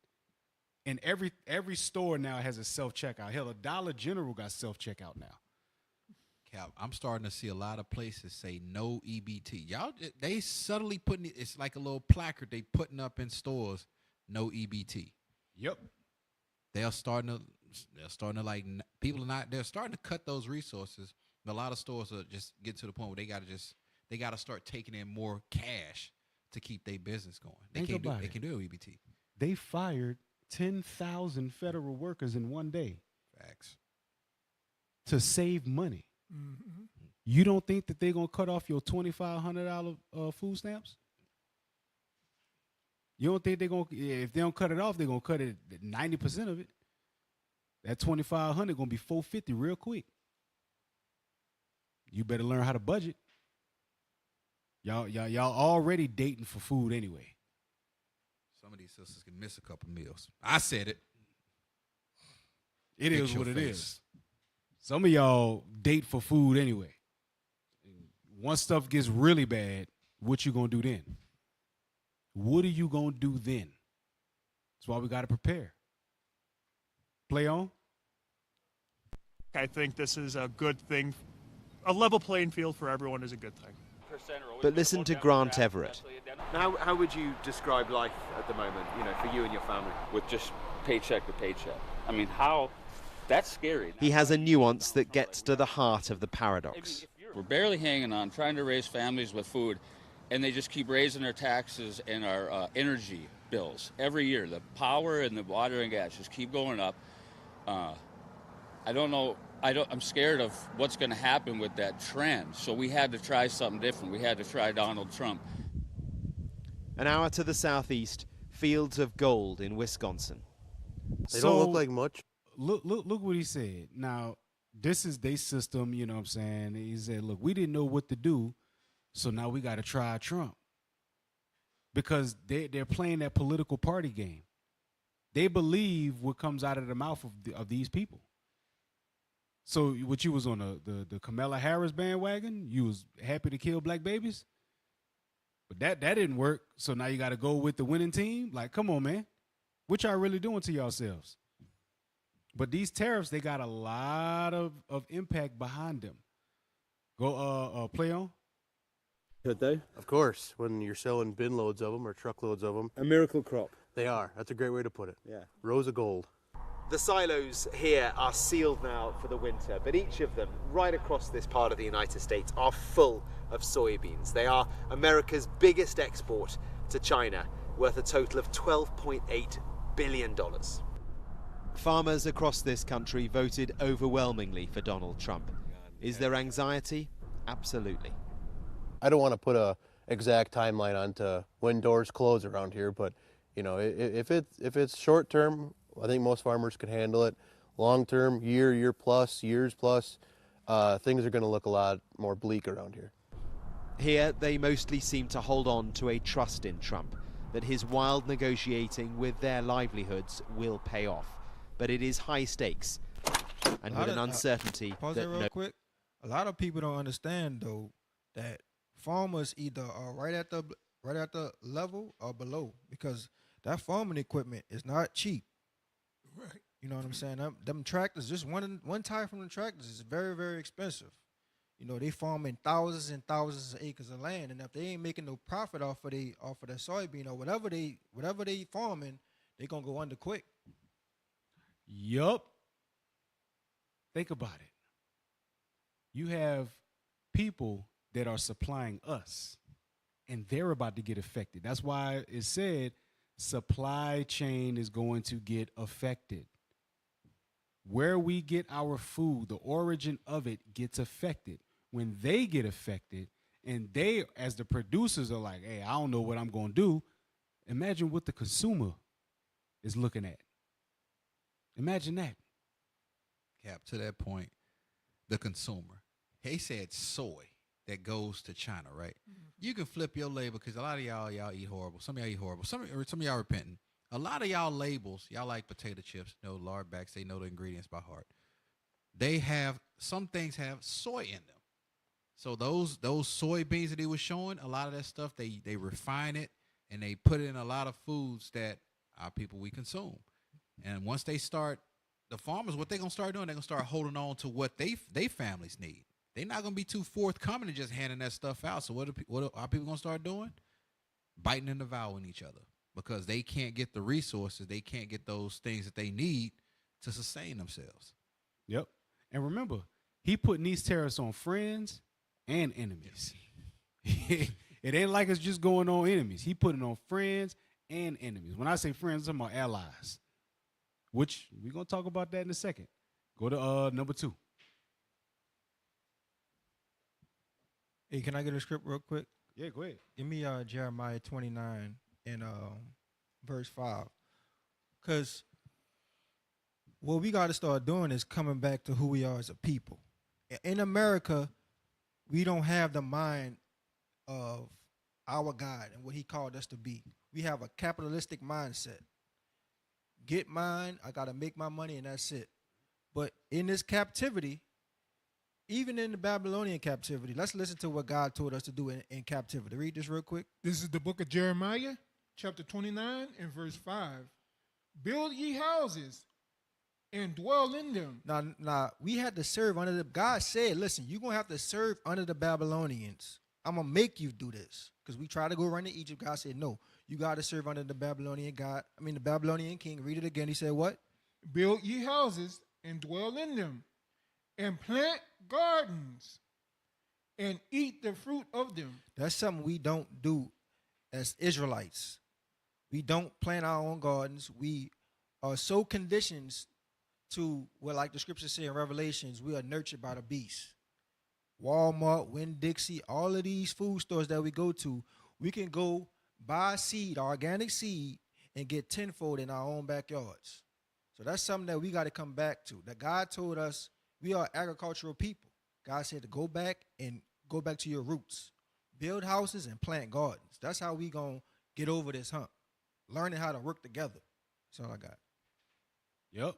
and every store now has a self-checkout. Hell, a Dollar General got self-checkout now. Cal, I'm starting to see a lot of places say no EBT. Y'all, they subtly putting it, it's like a little placard they putting up in stores, no EBT. Yep. They're starting to like, people are not, they're starting to cut those resources. A lot of stores are just getting to the point where they got to start taking in more cash to keep their business going. They can do EBT. They fired 10,000 federal workers in one day. Facts. To save money. Mm-hmm. You don't think that they're going to cut off your $2,500 food stamps? You don't think they're gonna, if they don't cut it off, they're gonna cut it 90% of it. That 2,500 gonna be 450 real quick. You better learn how to budget. Y'all already dating for food anyway. Some of these sisters can miss a couple meals. I said it. It Fix is your what it face. is. Some of y'all date for food anyway. Once stuff gets really bad, what you gonna do then? What are you gonna do then? That's why we gotta prepare. Play on. I think this is a good thing. A level playing field for everyone is a good thing. But listen to Grant Everett. How would you describe life at the moment, for you and your family? With just paycheck to paycheck. I mean, how? That's scary. He has a nuance that gets to the heart of the paradox. We're barely hanging on, trying to raise families with food, and they just keep raising our taxes and our energy bills every year. The power and the water and gas just keep going up. I don't know. I'm scared of what's going to happen with that trend. So we had to try something different. We had to try Donald Trump. An hour to the southeast, fields of gold in Wisconsin. They don't look like much. Look what he said. Now, this is their system, you know what I'm saying? He said, look, we didn't know what to do, so now we got to try Trump. Because they're playing that political party game. They believe what comes out of the mouth of these people. So what, you was on the Kamala Harris bandwagon? You was happy to kill black babies? But that didn't work, so now you got to go with the winning team? Like, come on, man. What y'all really doing to yourselves? But these tariffs, they got a lot of impact behind them. Go play on. Could they? Of course, when you're selling bin loads of them or truckloads of them. A miracle crop. They are. That's a great way to put it. Yeah. Rows of gold. The silos here are sealed now for the winter, but each of them, right across this part of the United States, are full of soybeans. They are America's biggest export to China, worth a total of $12.8 billion. Farmers across this country voted overwhelmingly for Donald Trump. Is there anxiety? Absolutely. I don't want to put a exact timeline onto when doors close around here, but if it's short term, I think most farmers could handle it. Long term, years plus, things are going to look a lot more bleak around here. Here, they mostly seem to hold on to a trust in Trump, that his wild negotiating with their livelihoods will pay off. But it is high stakes, and with an uncertainty. Pause there real quick. A lot of people don't understand, though, that farmers either are right at the level or below, because that farming equipment is not cheap. Right. You know what I'm saying? Them tractors, just one tire from the tractors is very, very expensive. They farming thousands and thousands of acres of land, and if they ain't making no profit off of their soybean or whatever they farming, they gonna go under quick. Yup. Think about it. You have people that are supplying us, and they're about to get affected. That's why it said supply chain is going to get affected. Where we get our food, the origin of it gets affected. When they get affected, and they, as the producers, are like, hey, I don't know what I'm going to do, imagine what the consumer is looking at. Imagine that. Cap, to that point, the consumer. He said soy that goes to China, right? Mm-hmm. You can flip your label, because a lot of y'all eat horrible. Some of y'all eat horrible. Some of y'all repenting. A lot of y'all labels, y'all like potato chips, lard backs, they know the ingredients by heart. Some things have soy in them. So those soybeans that he was showing, a lot of that stuff, they refine it, and they put it in a lot of foods that our people, we consume. And once they start, the farmers, what they're going to start doing, they're going to start holding on to what they families need. They're not going to be too forthcoming and just handing that stuff out. So what are people going to start doing? Biting and devouring each other, because they can't get the resources. They can't get those things that they need to sustain themselves. Yep. And remember, he putting these tariffs on friends and enemies. It ain't like it's just going on enemies. He putting on friends and enemies. When I say friends, I'm talking about allies, which we're going to talk about that in a second. Go to number 2. Hey, can I get a script real quick? Yeah, go ahead. Give me Jeremiah 29 and verse 5. Because what we got to start doing is coming back to who we are as a people. In America, we don't have the mind of our God and what he called us to be. We have a capitalistic mindset. Get mine, I got to make my money, and that's it. But in this captivity, even in the Babylonian captivity, let's listen to what God told us to do in captivity. Read this real quick. This is the book of Jeremiah, chapter 29 and verse 5. Build ye houses and dwell in them. Now, we had to serve under the, God said, listen, you're going to have to serve under the Babylonians. I'm going to make you do this. Because we tried to go run to Egypt. God said, no, you got to serve under the Babylonian God. I mean, the Babylonian king. Read it again. He said what? Build ye houses and dwell in them, and plant gardens and eat the fruit of them. That's something we don't do as Israelites. We don't plant our own gardens. We are so conditioned to, well, like the scriptures say in Revelations, we are nurtured by the beast. Walmart, Winn-Dixie, all of these food stores that we go to, we can go buy seed, organic seed, and get tenfold in our own backyards. So that's something that we got to come back to. That God told us we are agricultural people. God said to go back to your roots. Build houses and plant gardens. That's how we going to get over this hump. Learning how to work together. That's all I got. Yep.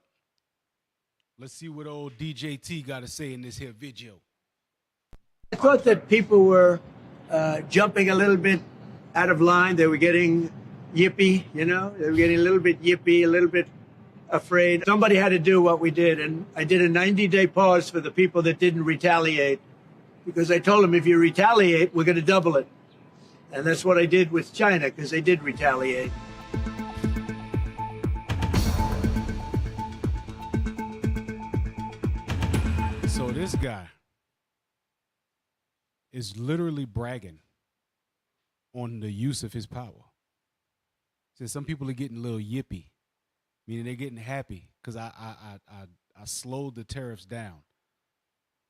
Let's see what old DJT got to say in this here video. I thought that people were jumping a little bit out of line. They were getting yippy, you know. They were getting a little bit yippy, a little bit afraid. Somebody had to do what we did, and I did a 90-day pause for the people that didn't retaliate, because I told them if you retaliate, we're going to double it. And that's what I did with China, because they did retaliate. So this guy is literally bragging on the use of his power. Says some people are getting a little yippy, meaning they're getting happy because I slowed the tariffs down.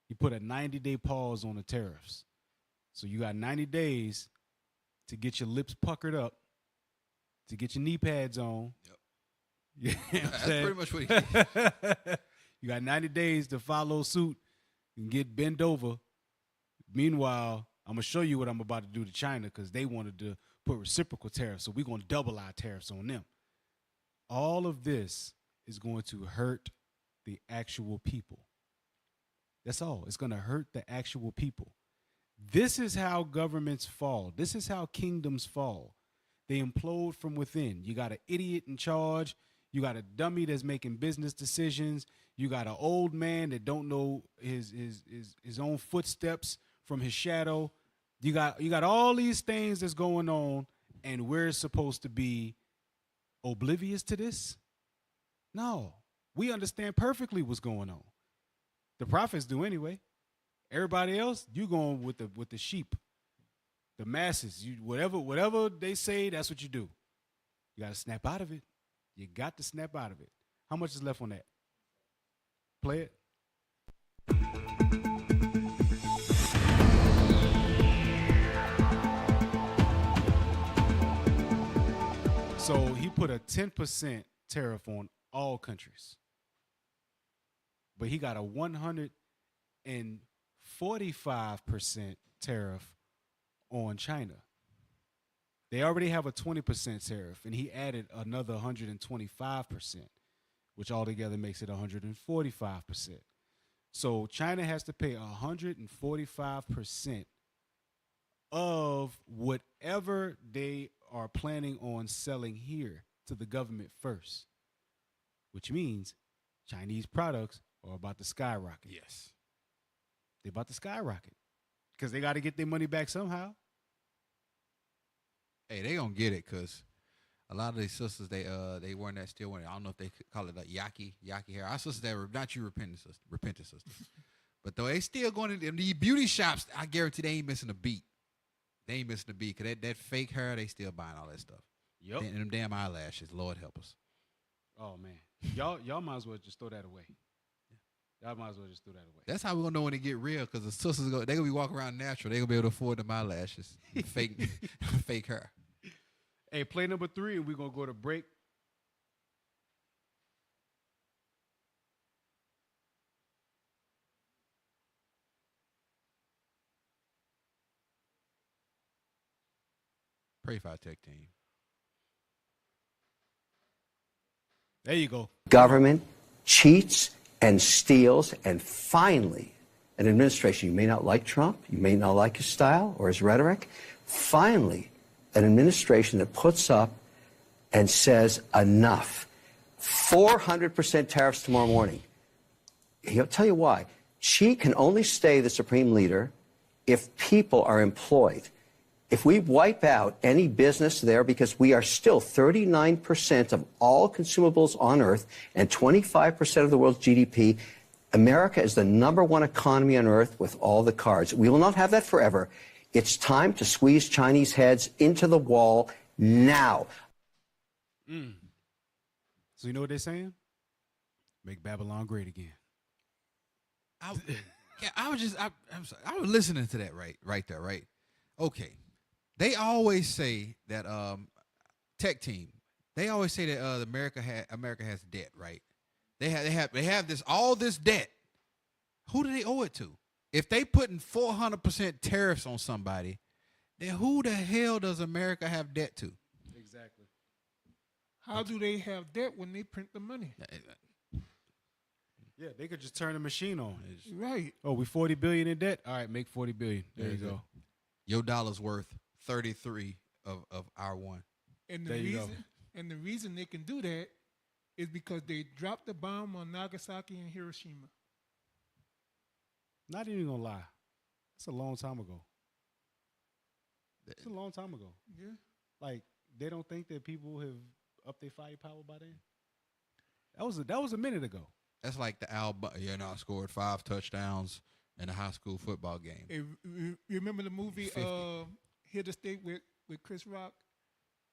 He put a 90-day pause on the tariffs. So you got 90 days to get your lips puckered up, to get your knee pads on. Yep. You know That's pretty much what he did. You got 90 days to follow suit and get bent over. Meanwhile, I'm going to show you what I'm about to do to China because they wanted to put reciprocal tariffs. So we're going to double our tariffs on them. All of this is going to hurt the actual people. That's all. It's going to hurt the actual people. This is how governments fall. This is how kingdoms fall. They implode from within. You got an idiot in charge. You got a dummy that's making business decisions. You got an old man that don't know his own footsteps from his shadow. You got all these things that's going on, and we're supposed to be oblivious to this? No. We understand perfectly what's going on. The prophets do anyway. Everybody else, you going with the sheep, the masses. You whatever they say, that's what you do. You got to snap out of it. You got to snap out of it. How much is left on that? Play it. So he put a 10% tariff on all countries. But he got a 145% tariff on China. They already have a 20% tariff, and he added another 125%, which altogether makes it 145%. So China has to pay 145% of whatever they are planning on selling here to the government first, which means Chinese products are about to skyrocket. Yes. They're about to skyrocket because they got to get their money back somehow. Hey, they gonna get it because a lot of these sisters they weren't that still wearing. I don't know if they call it like yaki hair. Our sisters that were not you repentant sisters, but though they still going to these beauty shops. I guarantee they ain't missing a beat. They ain't missing a beat because that fake hair they still buying all that stuff. Yep. And them damn eyelashes. Lord help us. Oh man, y'all might as well just throw that away. Y'all might as well just throw that away. That's how we gonna know when it get real because the sisters they gonna be walking around natural. They gonna be able to afford them eyelashes, fake hair. Hey, play number 3, and we're going to go to break. Pray for our tech team. There you go. Government cheats and steals, and finally, an administration, you may not like Trump, you may not like his style or his rhetoric, finally, an administration that puts up and says enough. 400% tariffs tomorrow morning. He'll tell you why. She can only stay the supreme leader if people are employed. If we wipe out any business there, because we are still 39% of all consumables on Earth and 25% of the world's GDP, America is the #1 economy on Earth with all the cards. We will not have that forever. It's time to squeeze Chinese heads into the wall now. So you know what they're saying? Make Babylon great again. I was listening to that right there, right? Okay. They always say that tech team. They always say that America has debt, right? They have all this debt. Who do they owe it to? If they putting 400% tariffs on somebody, then who the hell does America have debt to? Exactly. How do they have debt when they print the money? Yeah, they could just turn the machine on. Right. Oh, we 40 billion in debt? All right, make 40 billion. There you go. Your dollar's worth 33 of our one. And There you go. the reason they can do that is because they dropped the bomb on Nagasaki and Hiroshima. Not even gonna lie. It's a long time ago. It's a long time ago. Yeah. Like, they don't think that people have upped their firepower by then? That was a minute ago. That's like the I scored 5 touchdowns in a high school football game. Hey, you remember the movie 50. Here to Stay with Chris Rock?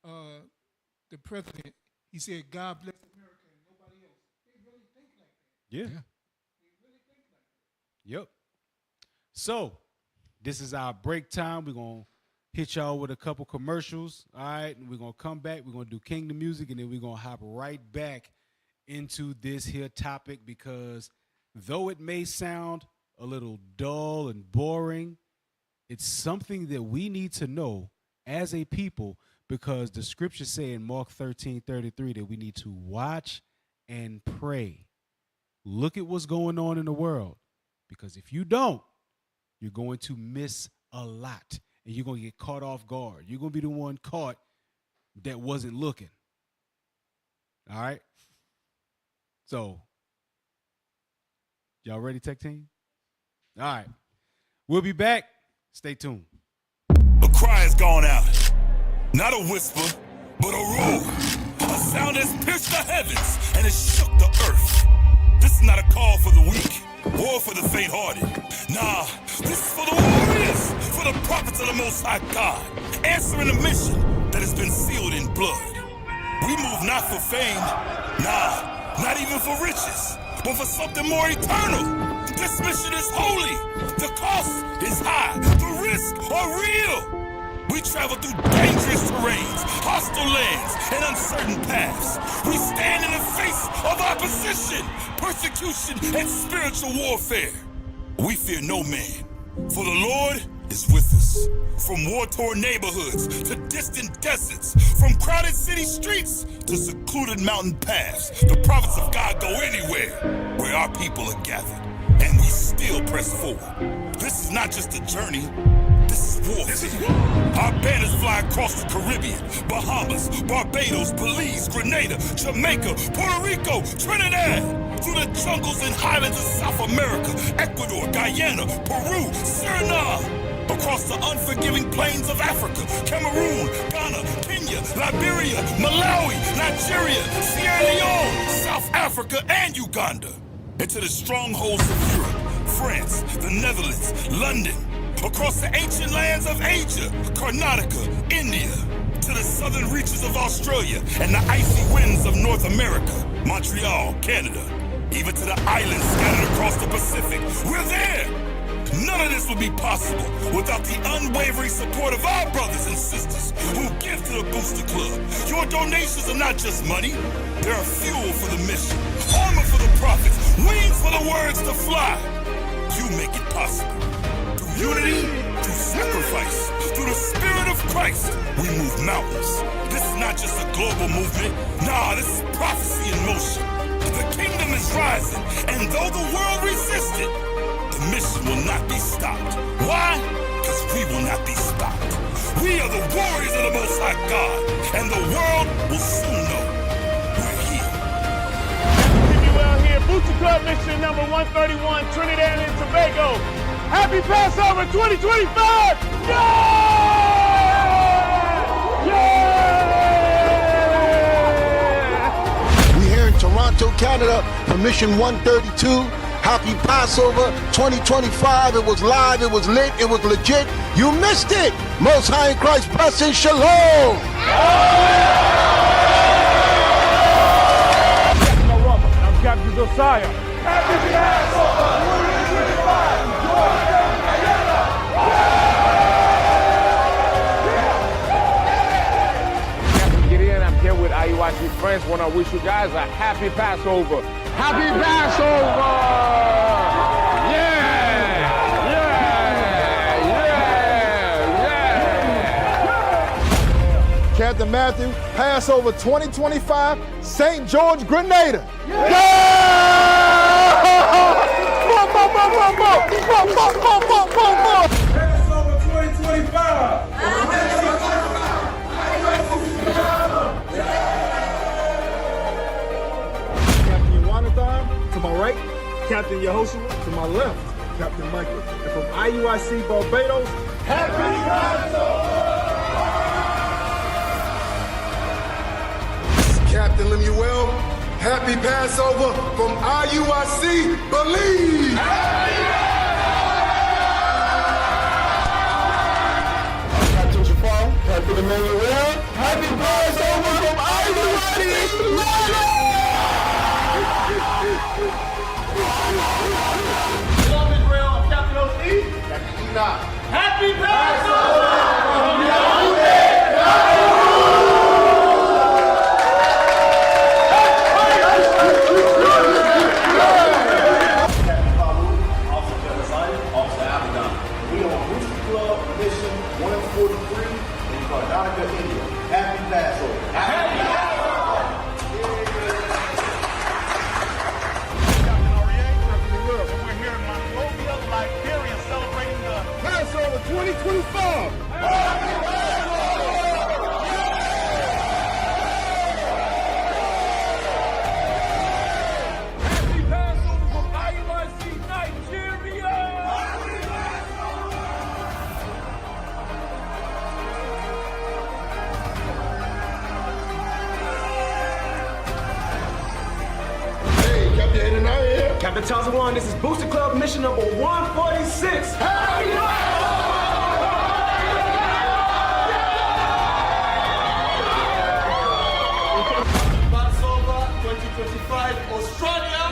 The president, he said, God bless America and nobody else. They really think like that. Yeah. They really think like that. Yep. So, this is our break time. We're going to hit y'all with a couple commercials. All right. And we're going to come back. We're going to do Kingdom music. And then we're going to hop right back into this here topic, because though it may sound a little dull and boring, it's something that we need to know as a people, because the scriptures say in Mark 13:33 that we need to watch and pray. Look at what's going on in the world, because if you don't, you're going to miss a lot, and you're going to get caught off guard. You're going to be the one caught that wasn't looking. All right? So, y'all ready, tech team? All right. We'll be back. Stay tuned. A cry has gone out. Not a whisper, but a roar. A sound has pierced the heavens and has shook the earth. This is not a call for the weak or for the faint-hearted. Nah, this is for the warriors, for the prophets of the Most High God, answering a mission that has been sealed in blood. We move not for fame, nah, not even for riches, but for something more eternal. This mission is holy. The cost is high. The risks are real. We travel through dangerous terrains, hostile lands, and uncertain paths. We stand in the face of opposition, persecution, and spiritual warfare. We fear no man, for the Lord is with us. From war-torn neighborhoods to distant deserts, from crowded city streets to secluded mountain paths, the prophets of God go anywhere where our people are gathered, and we still press forward. This is not just a journey, this is war. Our banners fly across the Caribbean, Bahamas, Barbados, Belize, Grenada, Jamaica, Puerto Rico, Trinidad, through the jungles and highlands of South America, Ecuador, Guyana, Peru, Suriname, across the unforgiving plains of Africa, Cameroon, Ghana, Kenya, Liberia, Malawi, Nigeria, Sierra Leone, South Africa, and Uganda, into the strongholds of Europe, France, the Netherlands, London, across the ancient lands of Asia, Karnataka, India, to the southern reaches of Australia and the icy winds of North America, Montreal, Canada, even to the islands scattered across the Pacific. We're there! None of this would be possible without the unwavering support of our brothers and sisters who give to the Booster Club. Your donations are not just money, they're fuel for the mission, armor for the prophets, wings for the words to fly. You make it possible. Through unity, through sacrifice, through the Spirit of Christ, we move mountains. This is not just a global movement. Nah, this is prophecy in motion. The kingdom is rising, and though the world resists it, the mission will not be stopped. Why? Because we will not be stopped. We are the warriors of the Most High God, and the world will soon know we're here. Well here, Booster Club mission number 131, Trinidad and Tobago. Happy Passover 2025! We're here in Toronto, Canada for mission 132. Happy Passover 2025. It was live, it was lit, it was legit. You missed it. Most High in Christ, blessing, shalom. I'm Captain Josiah. Happy Passover 2025! Captain Gideon, I'm here with IUIC friends. Want to wish you guys a happy Passover. Happy Passover! Captain Matthew, Passover 2025, St. George, Grenada. Passover 2025! Captain Yawanathan to my right, Captain Yehoshua to my left, Captain Michael. And from IUIC Barbados, Happy Passover! Captain Lemuel, Happy Passover from IUIC Believe! Captain Jafar, Captain Emmanuel, Happy Passover from IUIC Shalom Israel, I'm Captain O.C. Captain Enoch. Happy Passover from Yahweh! Happy Passover. Happy Passover! Captain Aurier, Captain Europe. And we're here in Monrovia, Liberia, celebrating the Passover 2025. Happy Passover from IUIC Nigeria! Captain Charles One, this is Booster Club mission number 146. Happy Passover 2025, Australia.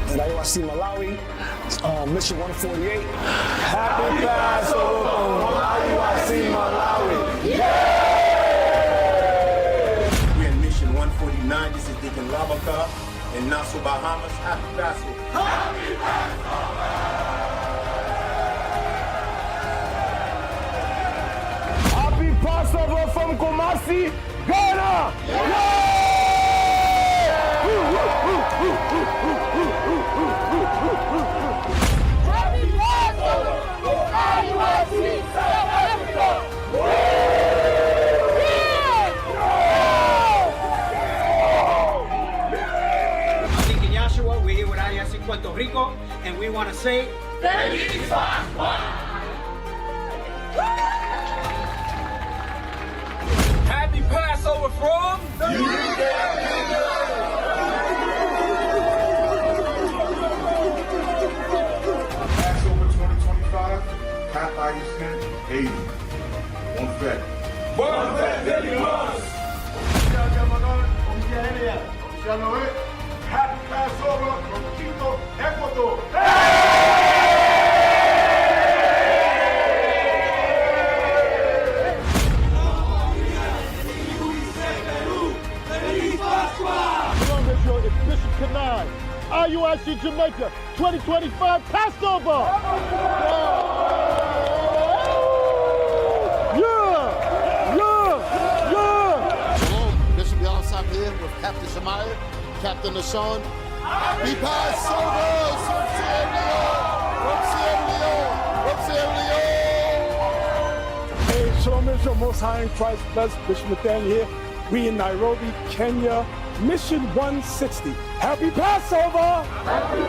And IUIC Malawi, mission 148. Happy Passover from IUIC Malawi. We're in mission 149. This is Deacon Labaka in Nassau, Bahamas. Happy Passover. Happy Passover. Happy Passover from Kumasi, Ghana! Happy Passover from IUIC South Africa! I'm Deacon Joshua. We're here with IUIC Puerto Rico, and we want to say, Feliz Pascua! Happy Passover from Passover 2025, Cap IUIC, Haiti. One vet. One vet, Oficial Noé, Happy Passover from Quito, Ecuador. Shalom Israel, it's Bishop Kanai. IUIC Jamaica 2025 Passover. Shalom, Bishop Yalasap here with Captain Shemaiah, Captain Nashawn. Happy Passover from Sierra Leone. Hey, Shalom Israel, Most High in Christ, bless Bishop Nathaniel here. We in Nairobi, Kenya, Mission 160. Happy Passover! Happy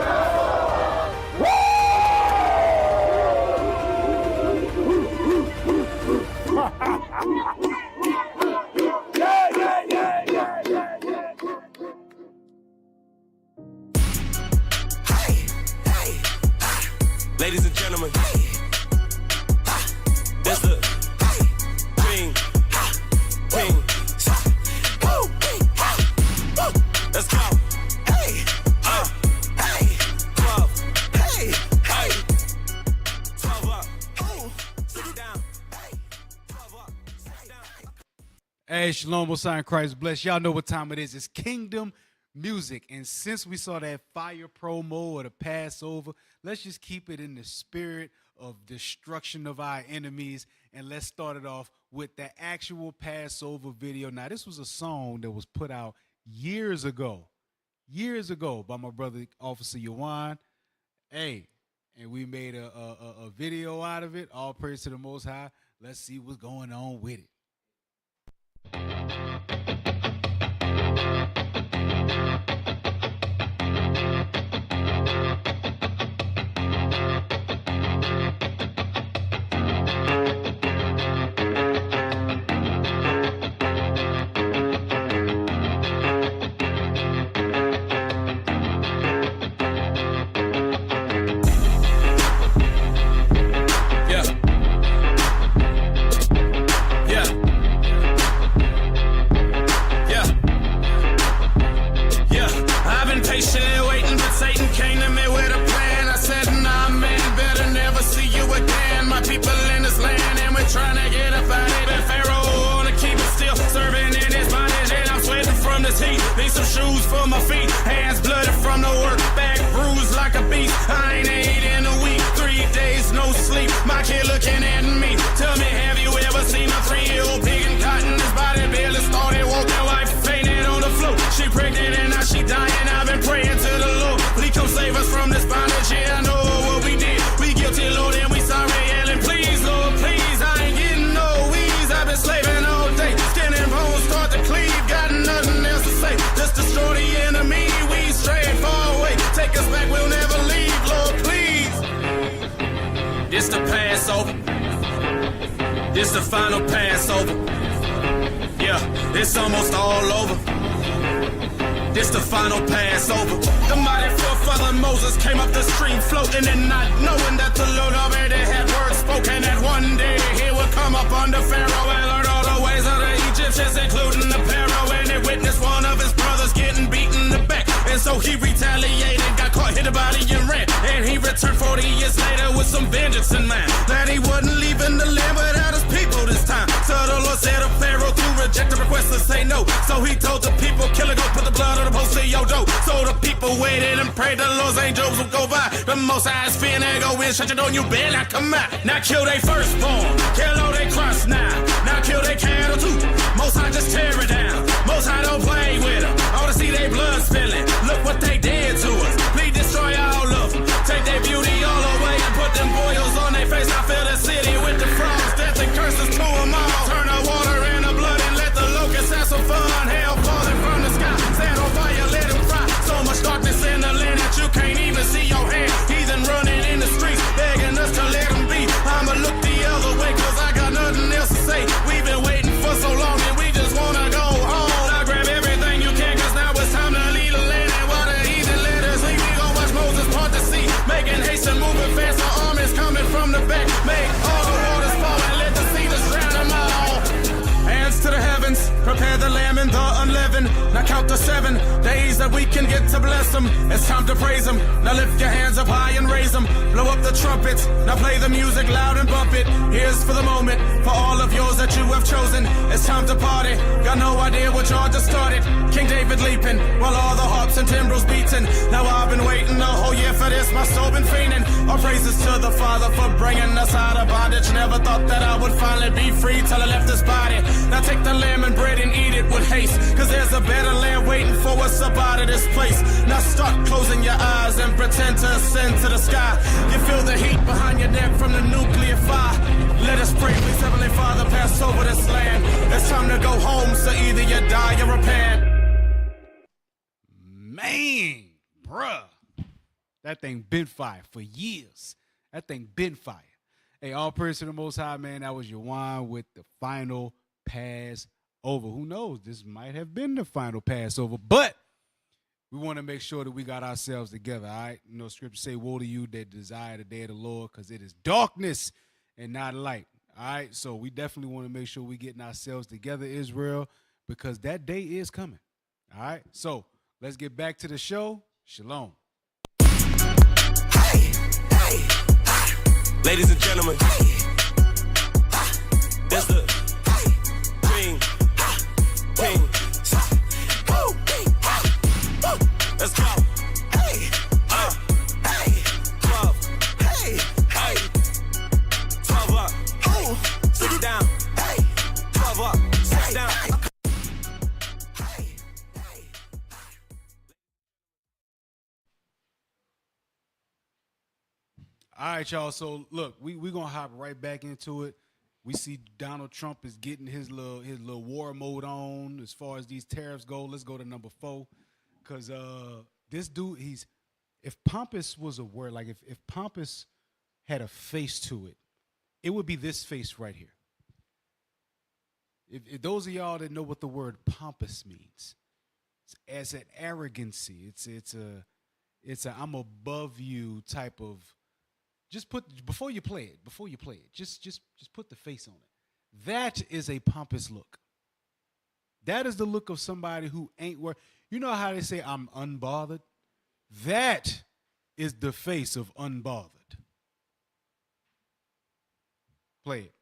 Ladies and gentlemen, there's the King. Let's go. Hey, 12. Hey, 12 up. Sit down. Hey, Shalom, Most High in Christ bless. Y'all know what time it is. It's Kingdom Music. And since we saw that fire promo or the Passover, let's just keep it in the spirit of destruction of our enemies. And let's start it off with the actual Passover video. Now, this was a song that was put out years ago by my brother, Officer Yawan. Hey, and we made a video out of it. All praise to the Most High. Let's see what's going on with it. Need some shoes for my feet, hands bloody from the work, back bruised like a beast. I ain't ate in a week, 3 days no sleep. My kid looking at me, tell me, have you ever seen a 3-year-old picking cotton? His body barely started walking, wife fainted on the floor. She pregnant and now she dying. I've been praying to the Lord, please come save us from this bondage. Yeah, I know what we did. We guilty, Lord, and we sorry. Yelling, please, Lord, please. I ain't getting no wheeze. I've been slaving all day, skin and bones start to cleave. Got nothing else to say, just destroy the enemy. We strayed far away, take us back, we'll never leave. Lord, please. This the Passover, this the final Passover. Yeah, it's almost all over. This the final Passover. The mighty forefather Moses came up the stream floating and not knowing that the Lord already had words spoken. That one day he would come up under Pharaoh and learn all the ways of the Egyptians, including the Pharaoh. And he witnessed one of his brothers getting beaten in the back. And so he retaliated, got caught, hit the body and ran. And he returned 40 years later with some vengeance in mind. That he wasn't leaving the land without his people this time. So the Lord said to Pharaoh to reject the request and say no. So he told the people, kill a goat, put the blood on the post to your door. So the people waited and prayed the Lord's angels would go by. The Most High is fearing they go in, shut your door, you better not come out. Now kill they firstborn, kill all they cross now. Now kill they cattle too. Most High just tear it down. Most High don't play with them. I wanna see they blood spilling. Look what they did to us. Please destroy all of them. Take their beauty all away and put them boils on their face. I fill the city with the frogs, death and curses to them all. Turn the water into blood and let the locusts have some fun. Hell falling from the sky, set on fire, let them fry. So much darkness in the land that you can't even see your hand. Heathen running in the streets, begging us to let them be. I'ma look the other way, cause I got nothing else to say. We've been waiting for so long. heaven. Now count to 7 days that we can get to bless him. It's time to praise him. Now lift your hands up high and raise them. Blow up the trumpets. Now play the music loud and bump it. Here's for the moment, for all of yours that you have chosen. It's time to party. Got no idea what y'all just started. King David leaping while all the harps and timbrels beating. Now I've been waiting the whole year for this. My soul been fiending. All praises to the Father for bringing us out of bondage. Never thought that I would finally be free till I left this body. Now take the lamb and bread and eat it with haste, cause there's a better land waiting for us up out of this place. Now start closing your eyes and pretend to ascend to the sky. You feel the heat behind your neck from the nuclear fire. Let us pray, please, Heavenly Father, pass over this land. It's time to go home, so either you die or repent. Man, bruh, that thing been fire for years. That thing been fire. Hey, all praise to the Most High, man. That was your wine with the final Passover. Who knows? This might have been the final Passover, but we want to make sure that we got ourselves together, all right? You know, scripture say, woe to you that desire the day of the Lord, because it is darkness and not light, all right? So we definitely want to make sure we getting ourselves together, Israel, because that day is coming, all right? So let's get back to the show. Shalom. Ladies and gentlemen, that's the king. Let's go. 12 up, 6 down. 12 up, 6 down. All right, y'all. So look, we gonna hop right back into it. We see Donald Trump is getting his little war mode on as far as these tariffs go. Let's go to number 4, because this dude, if pompous was a word, like if pompous had a face to it, it would be this face right here. If those of y'all that know what the word pompous means, it's as an arrogancy. It's a I'm above you type of. Just put before you play it. Just put the face on it. That is a pompous look. That is the look of somebody who ain't worth. You know how they say I'm unbothered? That is the face of unbothered. Play it.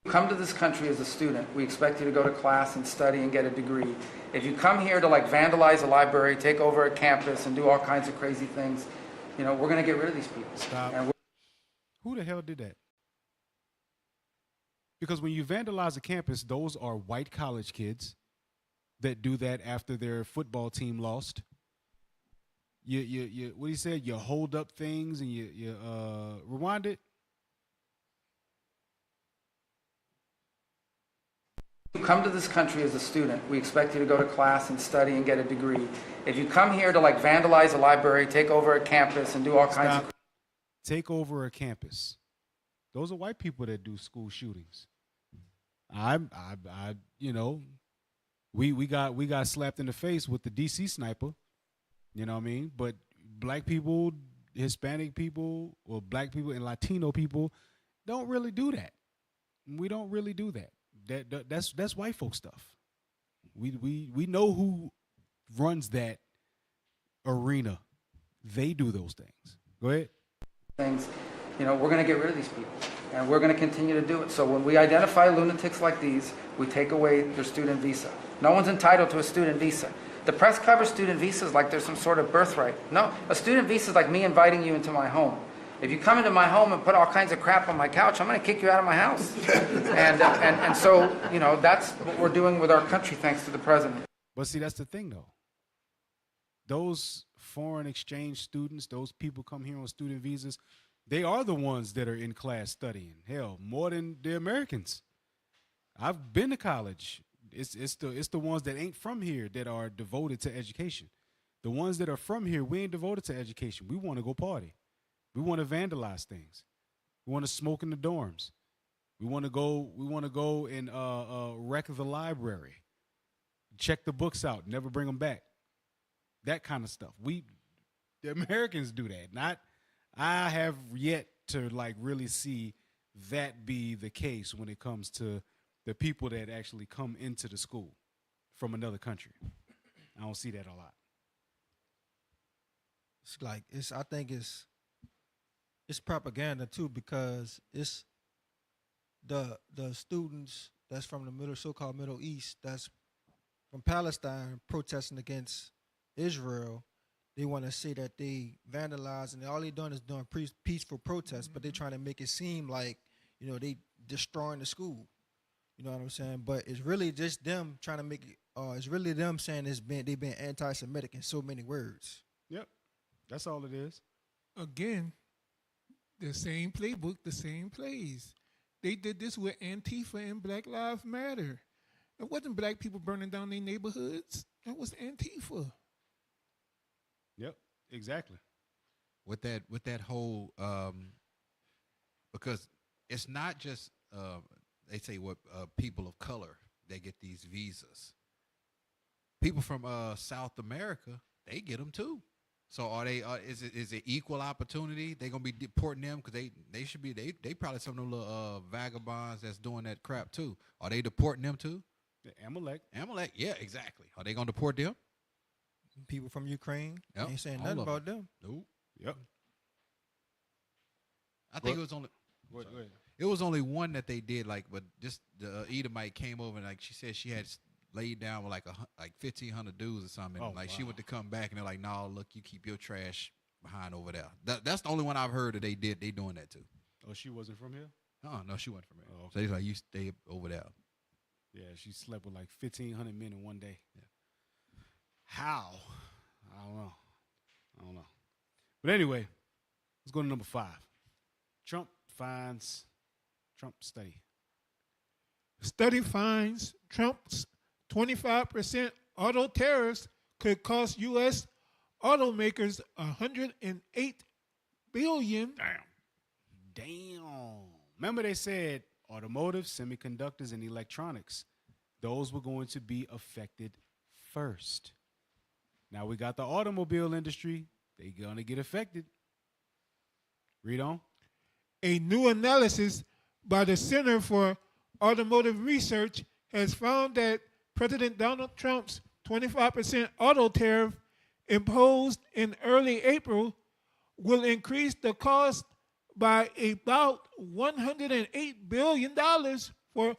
Come to this country as a student, we expect you to go to class and study and get a degree. If you come here to like vandalize a library, take over a campus, and do all kinds of crazy things, you know, we're going to get rid of these people. Stop. Who the hell did that? Because when you vandalize a campus, those are white college kids that do that after their football team lost. You what he said? You hold up things and you rewind it. You come to this country as a student, we expect you to go to class and study and get a degree. If you come here to like vandalize a library, take over a campus, and do all kinds of... Take over a campus. Those are white people that do school shootings. You know, we got slapped in the face with the DC sniper. You know what I mean? But black people, Hispanic people, or black people and Latino people don't really do that. We don't really do that. That's white folk stuff. We know who runs that arena. They do those things. Go ahead. Things, you know, we're going to get rid of these people, and we're going to continue to do it. So when we identify lunatics like these, we take away their student visa. No one's entitled to a student visa. The press covers student visas like there's some sort of birthright. No, a student visa is like me inviting you into my home. If you come into my home and put all kinds of crap on my couch, I'm going to kick you out of my house. and so, you know, that's what we're doing with our country, thanks to the president. But see, that's the thing, though. Those foreign exchange students, those people come here on student visas, they are the ones that are in class studying. Hell, more than the Americans. I've been to college. It's the ones that ain't from here that are devoted to education. The ones that are from here, we ain't devoted to education. We want to go party. We want to vandalize things. We want to smoke in the dorms. We want to go and wreck the library. Check the books out. Never bring them back. That kind of stuff. The Americans do that. I have yet to like really see that be the case when it comes to the people that actually come into the school. from another country. I don't see that a lot. It's like I think it's propaganda too, because it's the students that's from the so-called Middle East, that's from Palestine, protesting against Israel. They want to say that they vandalize, and all they doing is doing peaceful protests, but they're trying to make it seem like, they destroying the school. You know what I'm saying? But it's really just them trying to make it. It's really them saying they've been anti-Semitic in so many words. Yep, that's all it is. Again, the same playbook, the same plays. They did this with Antifa and Black Lives Matter. It wasn't black people burning down their neighborhoods. That was Antifa. Yep, exactly. With that whole because it's not just they say what people of color, they get these visas. People from South America, they get them too. So are they? Is it equal opportunity? They gonna be deporting them because they should be. They probably some of them little vagabonds that's doing that crap too. Are they deporting them too? The Amalek, yeah, exactly. Are they gonna deport them? People from Ukraine, Yep. ain't saying All nothing of about them. Nope. Yep. I think it was only. Go ahead. It was only one that they did, but just the Edomite came over and she said she had laid down with like 1,500 dudes or something. Oh, She wow. went to come back and they're like, "No, look, you keep your trash behind over there." That's the only one I've heard that they did. They doing that too. Oh, she wasn't from here? Oh no, she went from here. Oh, okay. So he's like, "You stay over there." Yeah, she slept with like 1,500 men in one day. Yeah. How? I don't know. But anyway, let's go to number 5. Trump study. Study finds Trump's 25% auto tariffs could cost U.S. automakers $108 billion. Damn. Remember they said automotive, semiconductors, and electronics. Those were going to be affected first. Now we got the automobile industry. They're going to get affected. Read on. A new analysis by the Center for Automotive Research has found that President Donald Trump's 25% auto tariff imposed in early April will increase the cost by about $108 billion for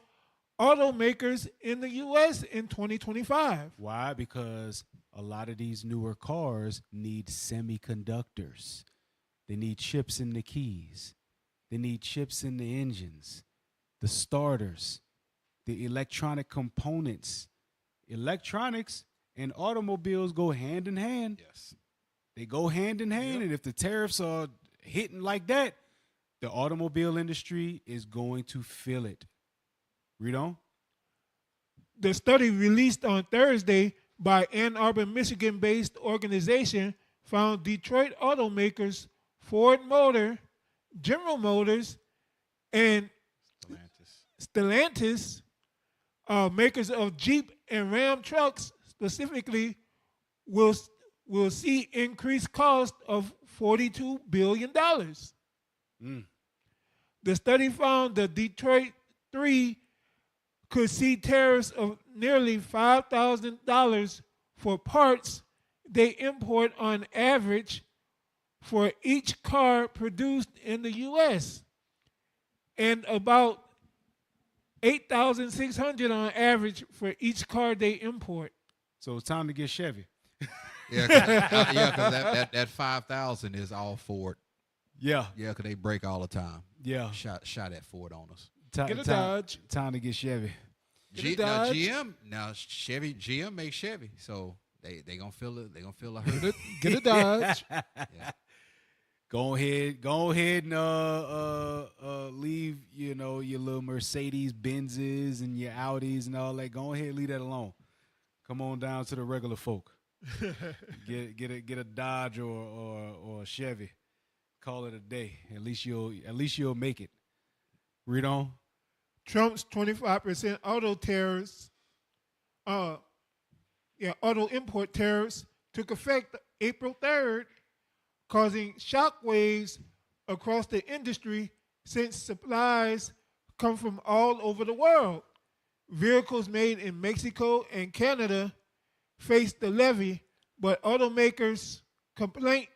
automakers in the U.S. in 2025. Why? Because a lot of these newer cars need semiconductors. They need chips in the keys. They need chips in the engines, the starters, the electronic components. Electronics and automobiles go hand in hand. Yes. They go hand in hand. And if the tariffs are hitting like that, the automobile industry is going to feel it. Read on. The study released on Thursday by Ann Arbor, Michigan-based organization found Detroit automakers Ford Motor, General Motors, and Stellantis, makers of Jeep and Ram trucks specifically, will see increased cost of $42 billion. The study found the Detroit 3 could see tariffs of nearly $5,000 for parts they import on average for each car produced in the U.S. and about $8,600 on average for each car they import. So it's time to get Chevy. Yeah, because that 5,000 is all Ford. Yeah, because they break all the time. Yeah, shot at Ford on us. Get a Dodge. Time to get Chevy. GM makes Chevy, so they gonna feel it. They gonna feel a hurt. Get a Dodge. Yeah. Go ahead and leave your little Mercedes Benzes and your Audis and all that. Go ahead and leave that alone. Come on down to the regular folk. get a Dodge or a Chevy. Call it a day. At least you'll make it. Read on. Trump's 25% auto tariffs, auto import tariffs took effect April 3rd, causing shockwaves across the industry since supplies come from all over the world. Vehicles made in Mexico and Canada face the levy, but automakers' complaint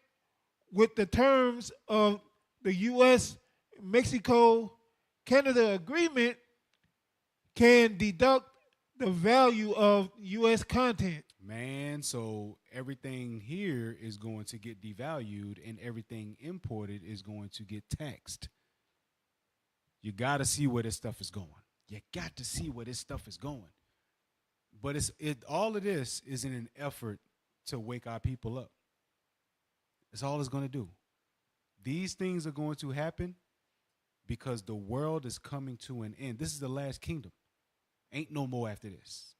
with the terms of the U.S. Mexico-Canada agreement can deduct the value of U.S. content. Man, so everything here is going to get devalued and everything imported is going to get taxed. You got to see where this stuff is going. You got to see where this stuff is going. But all of this is in an effort to wake our people up. That's all it's going to do. These things are going to happen because the world is coming to an end. This is the last kingdom. Ain't no more after this.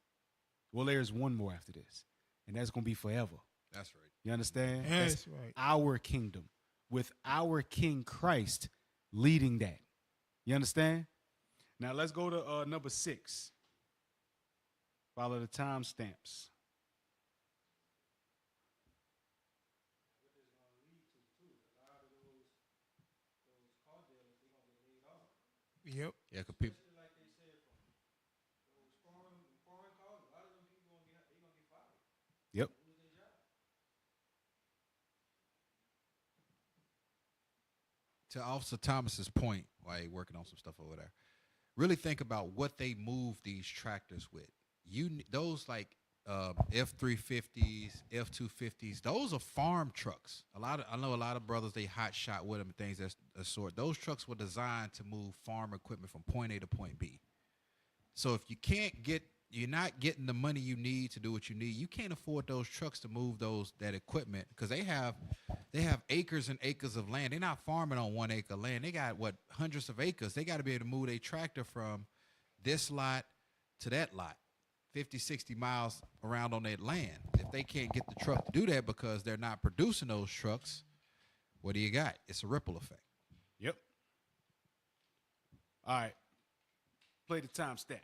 Well, there's one more after this, and that's going to be forever. That's right. You understand? That's right. Our kingdom with our King Christ leading that. You understand? Now let's go to number 6. Follow the timestamps. Yep. Yeah, because people. Yep. To Officer Thomas's point, while you're working on some stuff over there, really think about what they move these tractors with. Those like F-350s, F-250s, those are farm trucks. I know a lot of brothers, they hot shot with them and things of that sort. Those trucks were designed to move farm equipment from point A to point B. So if you're not getting the money you need to do what you need, you can't afford those trucks to move that equipment, because they have acres and acres of land. They're not farming on 1 acre land. They got hundreds of acres. They got to be able to move a tractor from this lot to that lot, 50, 60 miles around on that land. If they can't get the truck to do that because they're not producing those trucks, what do you got? It's a ripple effect. Yep. All right. Play the timestamp.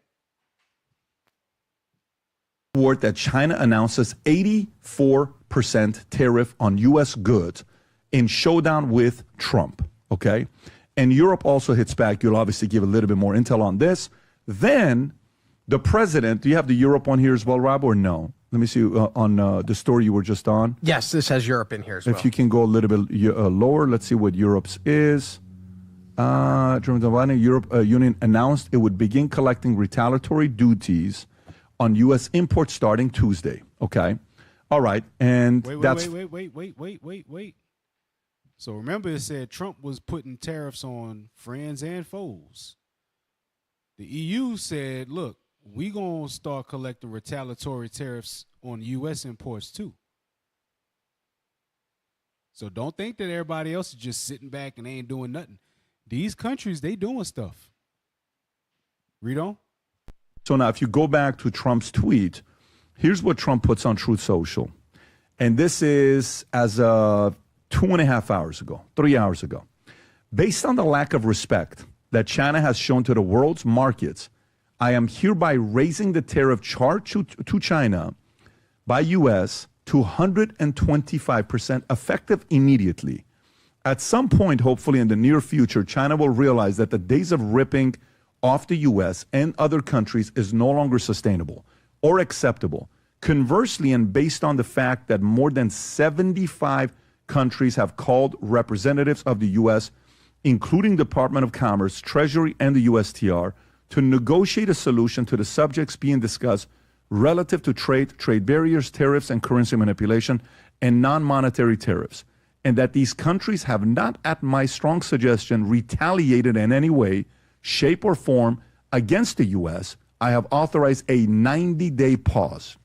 That China announces 84% tariff on U.S. goods in showdown with Trump, okay? And Europe also hits back. You'll obviously give a little bit more intel on this. Then the president, do you have the Europe one here as well, Rob, or no? Let me see on the story you were just on. Yes, this has Europe in here as well. If you can go a little bit lower, let's see what Europe's is. Europe Union announced it would begin collecting retaliatory duties on U.S. imports starting Tuesday. Okay. All right. And Wait. So remember, it said Trump was putting tariffs on friends and foes. The EU said, look, we going to start collecting retaliatory tariffs on U.S. imports too. So don't think that everybody else is just sitting back and they ain't doing nothing. These countries, they doing stuff. Read on. So now if you go back to Trump's tweet, here's what Trump puts on Truth Social. And this is as of 2.5 hours ago, 3 hours ago. Based on the lack of respect that China has shown to the world's markets, I am hereby raising the tariff charge to China by U.S. to 125% effective immediately. At some point, hopefully in the near future, China will realize that the days of ripping off the U.S. and other countries is no longer sustainable or acceptable. Conversely, and based on the fact that more than 75 countries have called representatives of the U.S., including Department of Commerce, Treasury, and the USTR, to negotiate a solution to the subjects being discussed relative to trade barriers, tariffs, and currency manipulation, and non-monetary tariffs, and that these countries have not, at my strong suggestion, retaliated in any way, shape, or form against the U.S., I have authorized a 90-day pause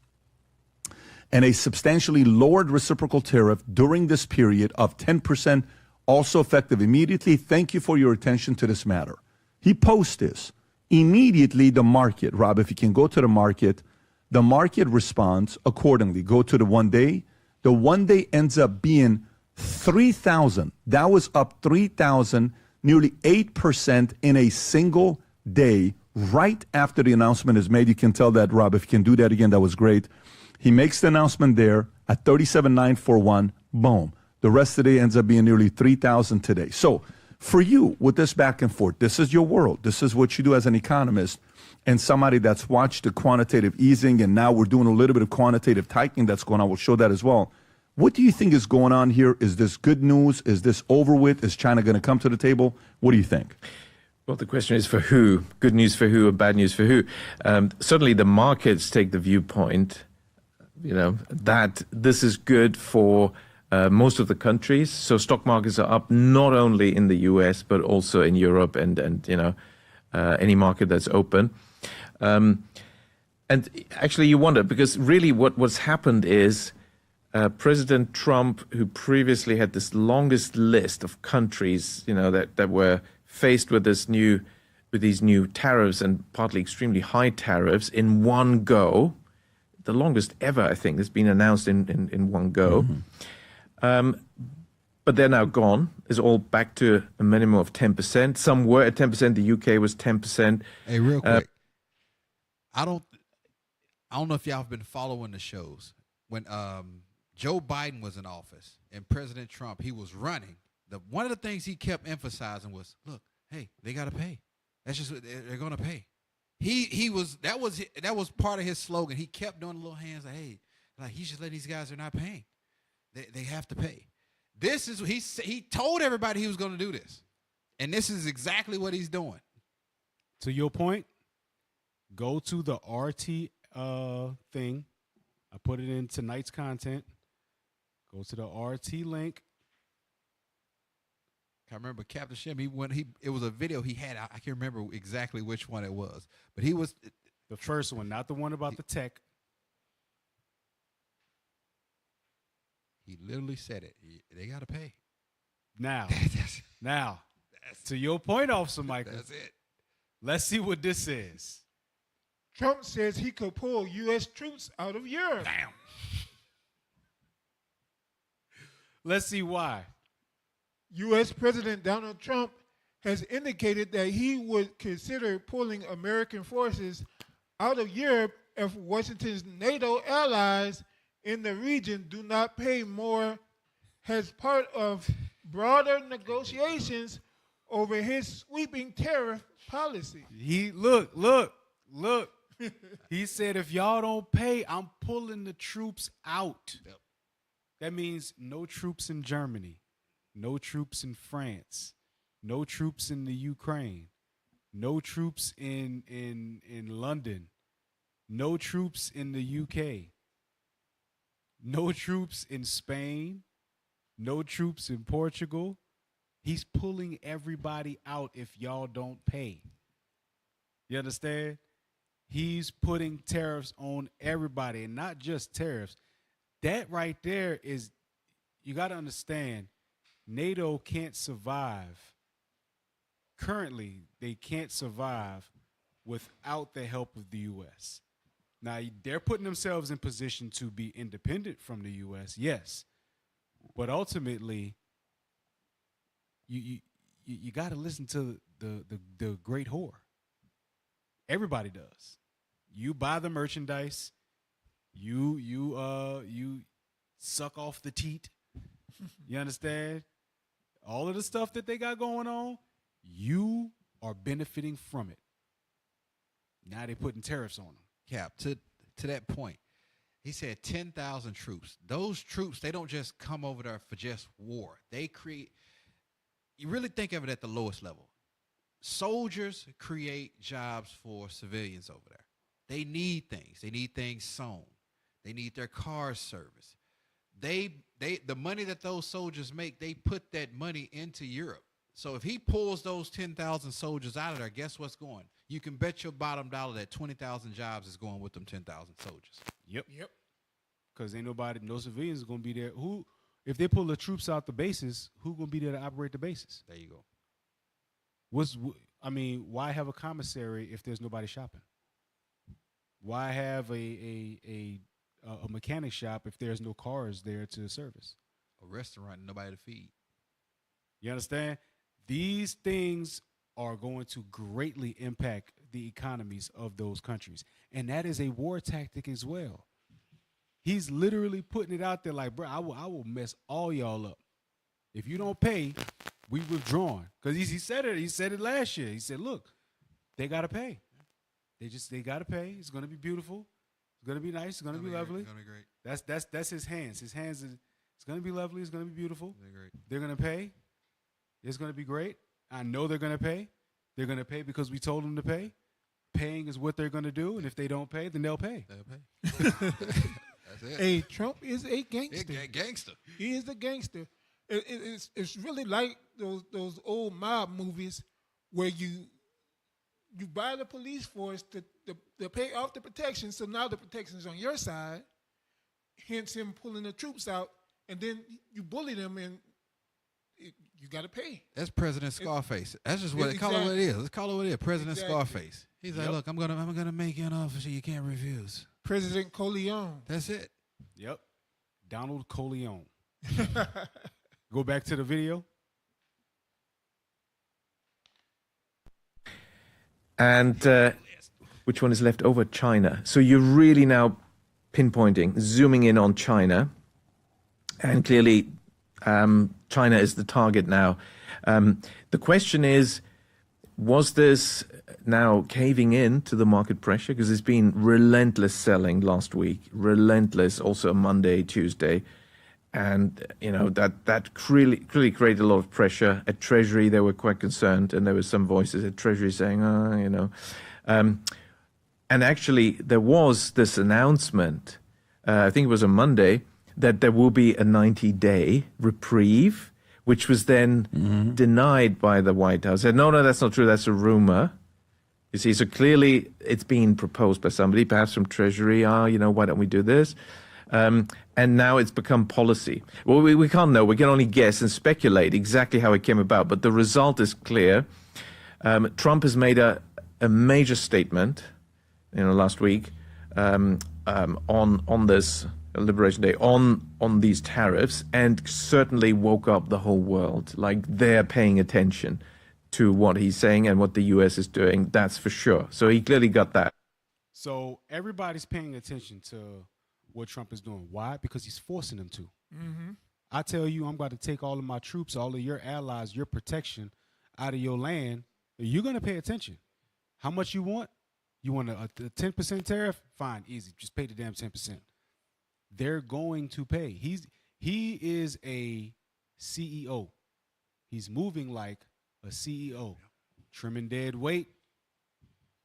and a substantially lowered reciprocal tariff during this period of 10%, also effective immediately. Thank you for your attention to this matter. He posts this. Immediately, the market, Rob, if you can go to the market responds accordingly. Go to the 1 day. The 1 day ends up being 3,000. That was up 3,000, nearly 8% in a single day, right after the announcement is made. You can tell that, Rob, if you can do that again, that was great. He makes the announcement there at 37,941, boom. The rest of the day ends up being nearly 3,000 today. So for you, with this back and forth, this is your world. This is what you do as an economist. and somebody that's watched the quantitative easing, and now we're doing a little bit of quantitative tightening that's going on. We'll show that as well. What do you think is going on here? Is this good news? Is this over with? Is China going to come to the table? What do you think? Well, the question is for who? Good news for who or bad news for who? Certainly the markets take the viewpoint, that this is good for most of the countries. So stock markets are up not only in the US, but also in Europe and any market that's open. And actually you wonder, because really what's happened is President Trump, who previously had this longest list of countries, that were faced with these new tariffs and partly extremely high tariffs in one go, the longest ever, I think, has been announced in one go. But they're now gone. It's all back to a minimum of 10%. Some were at 10%. The UK was 10%. Hey, real quick, I don't know if y'all have been following the shows. When Joe Biden was in office and President Trump, he was running. One of the things he kept emphasizing was, look, hey, they got to pay. That's just what they're going to pay. That was part of his slogan. He kept doing the little hands like, hey, like he's just letting these guys, they're not paying. They have to pay. This is he told everybody he was going to do this. And this is exactly what he's doing. To your point, go to the RT thing. I put it in tonight's content. Go to the RT link. I remember Captain Shim, it was a video he had. I can't remember exactly which one it was. But he was the first one, not the one about the tech. He literally said it. They got to pay. Now, to your point, Officer Michael. That's it. Let's see what this is. Trump says he could pull U.S. troops out of Europe. Damn. Let's see why. U.S. President Donald Trump has indicated that he would consider pulling American forces out of Europe if Washington's NATO allies in the region do not pay more as part of broader negotiations over his sweeping tariff policy. Look. He said, if y'all don't pay, I'm pulling the troops out. Yep. That means no troops in Germany, no troops in France, no troops in the Ukraine, no troops in London, no troops in the UK, no troops in Spain, no troops in Portugal. He's pulling everybody out if y'all don't pay. You understand? He's putting tariffs on everybody, and not just tariffs. That right there is, you got to understand, NATO can't survive. Currently, they can't survive without the help of the U.S. Now, they're putting themselves in position to be independent from the U.S., yes. But ultimately, you got to listen to the great whore. Everybody does. You buy the merchandise. You suck off the teat. You understand? All of the stuff that they got going on, you are benefiting from it. Now they're putting tariffs on them. Cap, to that point, he said 10,000 troops. Those troops, they don't just come over there for just war. They create, you really think of it at the lowest level. Soldiers create jobs for civilians over there. They need things. They need things sewn. They need their cars serviced. The money that those soldiers make, they put that money into Europe. So if he pulls those 10,000 soldiers out of there, guess what's going? You can bet your bottom dollar that 20,000 jobs is going with them 10,000 soldiers. Yep. Because ain't no civilians going to be there. If they pull the troops out the bases, who going to be there to operate the bases? There you go. Why have a commissary if there's nobody shopping? Why have a mechanic shop if there's no cars there to service? A restaurant, nobody to feed. You understand? These things are going to greatly impact the economies of those countries. And that is a war tactic as well. He's literally putting it out there like, bro, I will mess all y'all up. If you don't pay, we withdrawn. Because he said it. He said it last year. He said, look, they got to pay. They got to pay. It's going to be beautiful. It's going to be nice. It's going to be lovely. It's gonna be great. That's his hands. His hands is. It's going to be lovely. It's going to be beautiful. They're great. They're going to pay. It's going to be great. I know they're going to pay. They're going to pay because we told them to pay. Paying is what they're going to do, and if they don't pay, then they'll pay. They'll pay. That's it. Hey, Trump is a gangster. He's a gangster. He is a gangster. It's really like those old mob movies where you buy the police force to pay off the protection, so now the protection is on your side, hence him pulling the troops out, and then you bully them and you got to pay. That's President Scarface. That's just what call it what it is. Let's call it what it is. President Scarface. He's like, look, I'm gonna make you an officer you can't refuse. President Corleone. That's it. Yep. Donald Corleone. Go back to the video. And which one is left over? China. So you're really now pinpointing, zooming in on China. And clearly, China is the target now. The question is, was this now caving in to the market pressure? Because there's been relentless selling last week, relentless also Monday, Tuesday. And, you know, that really created a lot of pressure. At Treasury, they were quite concerned, and there were some voices at Treasury saying, you know. And actually, there was this announcement, I think it was on Monday, that there will be a 90-day reprieve, which was then denied by the White House. Said, no, that's not true, that's a rumor. You see, so clearly it's being proposed by somebody, perhaps from Treasury, you know, why don't we do this? And now it's become policy. Well, we can't know. We can only guess and speculate exactly how it came about. But the result is clear. Trump has made a major statement, you know, last week on this Liberation Day, on these tariffs, and certainly woke up the whole world. Like, they're paying attention to what he's saying and what the U.S. is doing. That's for sure. So he clearly got that. So everybody's paying attention to what Trump is doing. Why? Because he's forcing them to. Mm-hmm. I tell you, I'm about to take all of my troops, all of your allies, your protection out of your land. You're going to pay attention. How much you want? You want a 10% tariff? Fine, easy. Just pay the damn 10%. They're going to pay. He is a CEO. He's moving like a CEO, trimming dead weight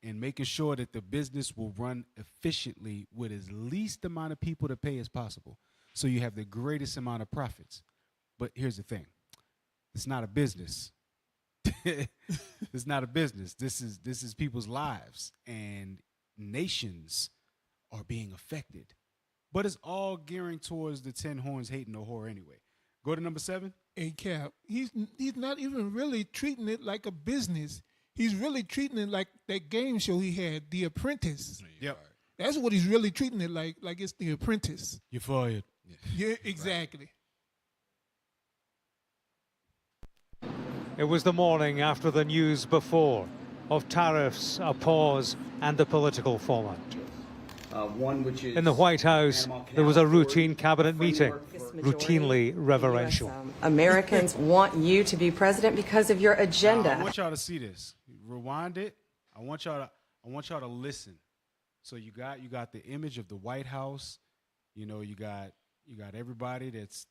and making sure that the business will run efficiently with as least amount of people to pay as possible, so you have the greatest amount of profits. But here's the thing. It's not a business. It's not a business. This is people's lives, and nations are being affected. But it's all gearing towards the 10 horns hating no whore anyway. Go to number 7. Hey, Cap, he's not even really treating it like a business. He's really treating it like that game show he had, The Apprentice. Yep. That's what he's really treating it like it's The Apprentice. You're fired. Yeah, exactly. It was the morning after the news before of tariffs, a pause, and the political fallout. One which is in the White House, there was a routine cabinet meeting, routinely reverential. Americans want you to be president because of your agenda. I want y'all to see this. Rewind it. I want y'all to listen. So you got the image of the White House. You know, you got everybody that's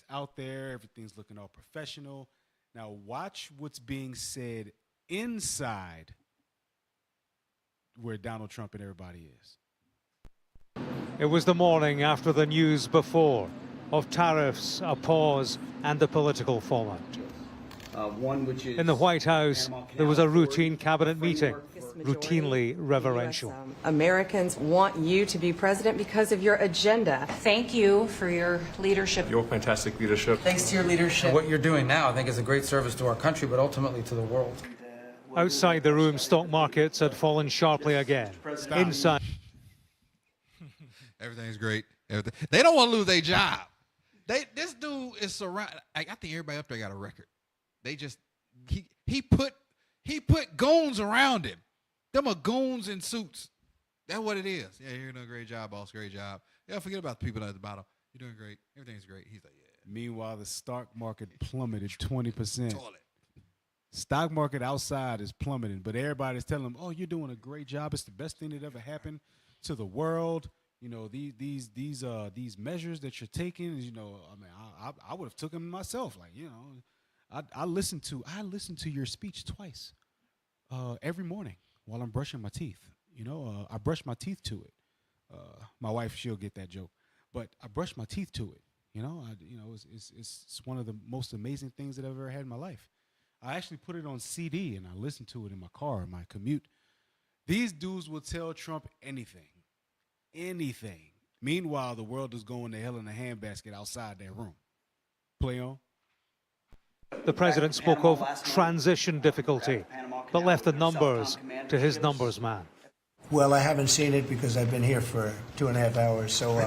out there. Everything's looking all professional. Now watch what's being said inside where Donald Trump and everybody is. It was the morning after the news before of tariffs, a pause, and the political fallout. One which is in the White House, there was a routine cabinet meeting, routinely reverential. Americans want you to be president because of your agenda. Thank you for your leadership. Your fantastic leadership. Thanks to your leadership. What you're doing now, I think, is a great service to our country, but ultimately to the world. Outside the room, stock markets had fallen sharply again. Inside. Everything's great. They don't want to lose their job. This dude is surrounded. I think everybody up there got a record. They just he put goons around him. Them are goons in suits. That's what it is. Yeah, you're doing a great job, boss. Great job. Yeah, forget about the people at the bottom. You're doing great. Everything's great. He's like, yeah. Meanwhile, the stock market plummeted 20%. Toilet. Stock market outside is plummeting, but everybody's telling them, "Oh, you're doing a great job. It's the best thing that ever happened to the world." You know, these measures that you're taking. You know, I mean, I would have took them myself. Like, you know, I listened to your speech twice every morning while I'm brushing my teeth. You know, I brush my teeth to it. My wife, she'll get that joke, but I brush my teeth to it. You know, it's one of the most amazing things that I've ever had in my life. I actually put it on CD and I listen to it in my car, in my commute. These dudes will tell Trump anything. Meanwhile, the world is going to hell in a handbasket outside their room. Play on. The president spoke of transition difficulty, but left the numbers to his numbers man. Well, I haven't seen it because I've been here for 2.5 hours, so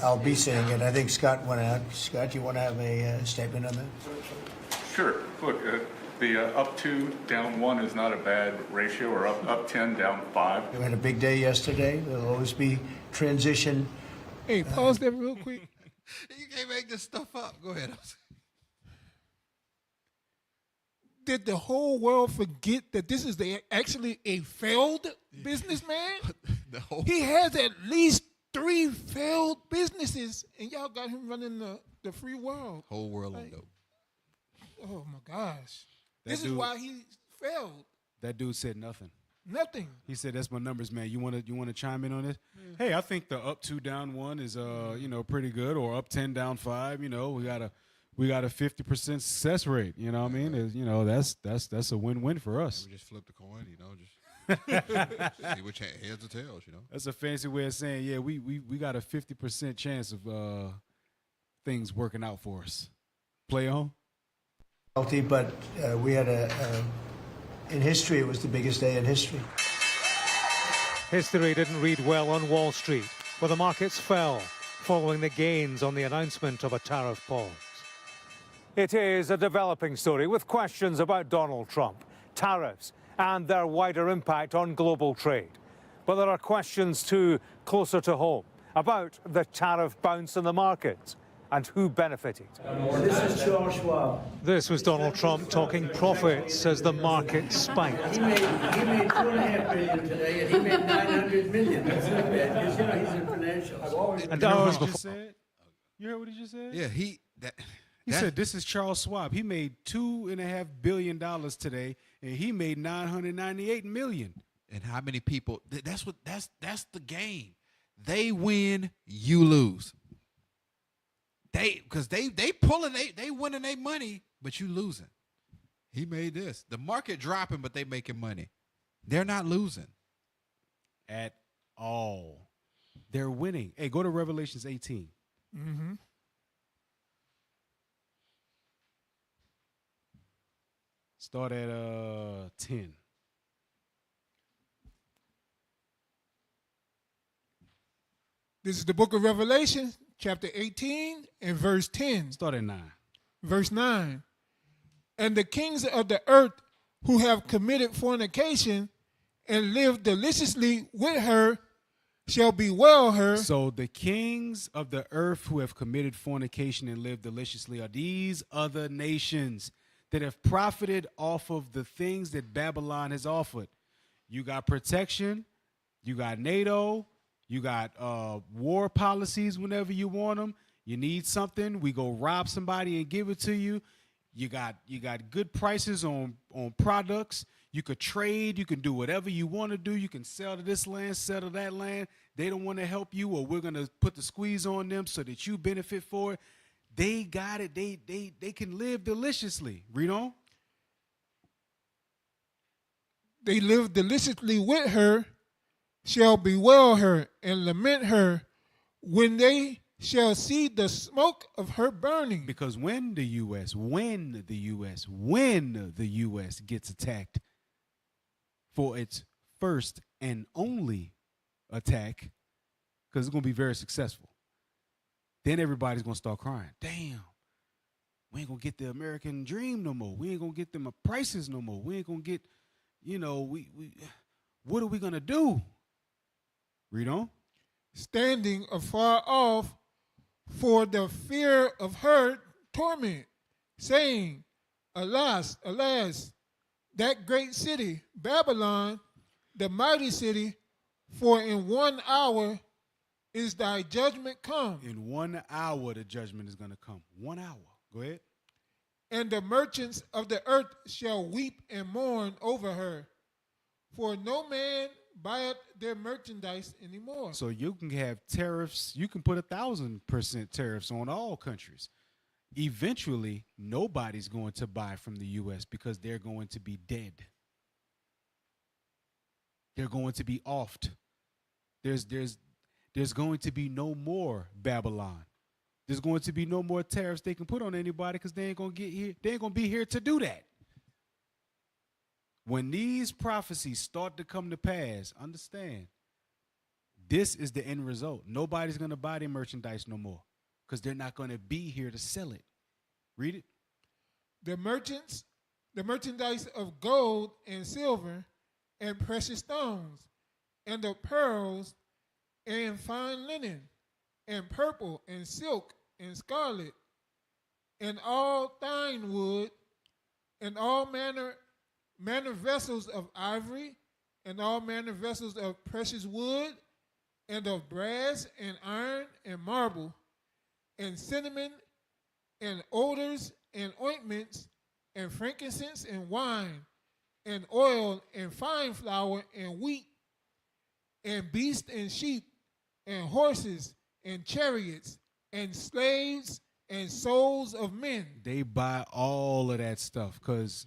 I'll be seeing it. I think Scott went out. Scott, you want to have a statement on that? Sure. Look, the up 2, down 1 is not a bad ratio, or up 10, down 5. We had a big day yesterday. There'll always be transition. Hey, pause that real quick. You can't make this stuff up. Go ahead. Did the whole world forget that this is actually a failed businessman? He has at least 3 failed businesses, and y'all got him running the free world. Whole world on dope. Oh my gosh. This is why he failed. That dude said nothing. Nothing. He said, "That's my numbers, man. You want to chime in on this?" Hey, I think the up 2, down 1 is you know, pretty good, or up 10, down 5. You know, we got a 50% success rate. You know what I mean? You know, that's a win-win for us. We just flip the coin, you know, just see which heads or tails, you know. That's a fancy way of saying, yeah, we got a 50% chance of things working out for us. Play on. But we had in history, it was the biggest day in history. History didn't read well on Wall Street, where the markets fell following the gains on the announcement of a tariff pause. It is a developing story with questions about Donald Trump, tariffs, and their wider impact on global trade. But there are questions, too, closer to home about the tariff bounce in the markets and who benefited. This is Charles Schwab. This was Donald Trump talking profits as the market spiked. He made $2.5 billion today, and he made $900 million. That's not bad, because you know he's in financials. And hours before. Said? You heard what he just said? Yeah, he said this is Charles Schwab. He made $2.5 billion today, and he made $998 million. And how many people? That's the game. They win, you lose. Because they pulling, they winning their money, but you losing. He made this. The market dropping, but they making money. They're not losing at all. They're winning. Hey, go to Revelations 18. Mm-hmm. Start at 10. This is the book of Revelation, chapter 18 and verse 10. Start at 9. Verse 9. And the kings of the earth who have committed fornication and lived deliciously with her shall bewail her. So the kings of the earth who have committed fornication and lived deliciously are these other nations that have profited off of the things that Babylon has offered. You got protection, you got NATO, you got war policies whenever you want them. You need something, we go rob somebody and give it to you. You got good prices on products. You could trade. You can do whatever you want to do. You can sell to this land, sell to that land. They don't want to help you, or we're going to put the squeeze on them so that you benefit for it. They got it. They can live deliciously. Read on. They live deliciously with her, shall bewail her and lament her when they shall see the smoke of her burning. Because when the U.S. gets attacked for its first and only attack, because it's going to be very successful, then everybody's going to start crying. Damn, we ain't going to get the American dream no more. We ain't going to get them prices no more. We ain't going to get, what are we going to do? Read on. Standing afar off for the fear of her torment, saying, Alas, alas, that great city, Babylon, the mighty city, for in 1 hour is thy judgment come. In 1 hour, the judgment is going to come. 1 hour. Go ahead. And the merchants of the earth shall weep and mourn over her. For no man buyeth their merchandise anymore. So you can have tariffs. You can put 1,000% tariffs on all countries. Eventually, nobody's going to buy from the U.S. because they're going to be dead. They're going to be offed. There's going to be no more Babylon. There's going to be no more tariffs they can put on anybody because they ain't going to get here. They ain't going to be here to do that. When these prophecies start to come to pass, understand, this is the end result. Nobody's going to buy their merchandise no more because they're not going to be here to sell it. Read it. The merchandise of gold and silver and precious stones and of pearls and fine linen and purple and silk and scarlet and all fine wood and all manner vessels of ivory and all manner vessels of precious wood and of brass and iron and marble and cinnamon and odors and ointments and frankincense and wine and oil and fine flour and wheat and beasts and sheep and horses and chariots and slaves and souls of men. They buy all of that stuff because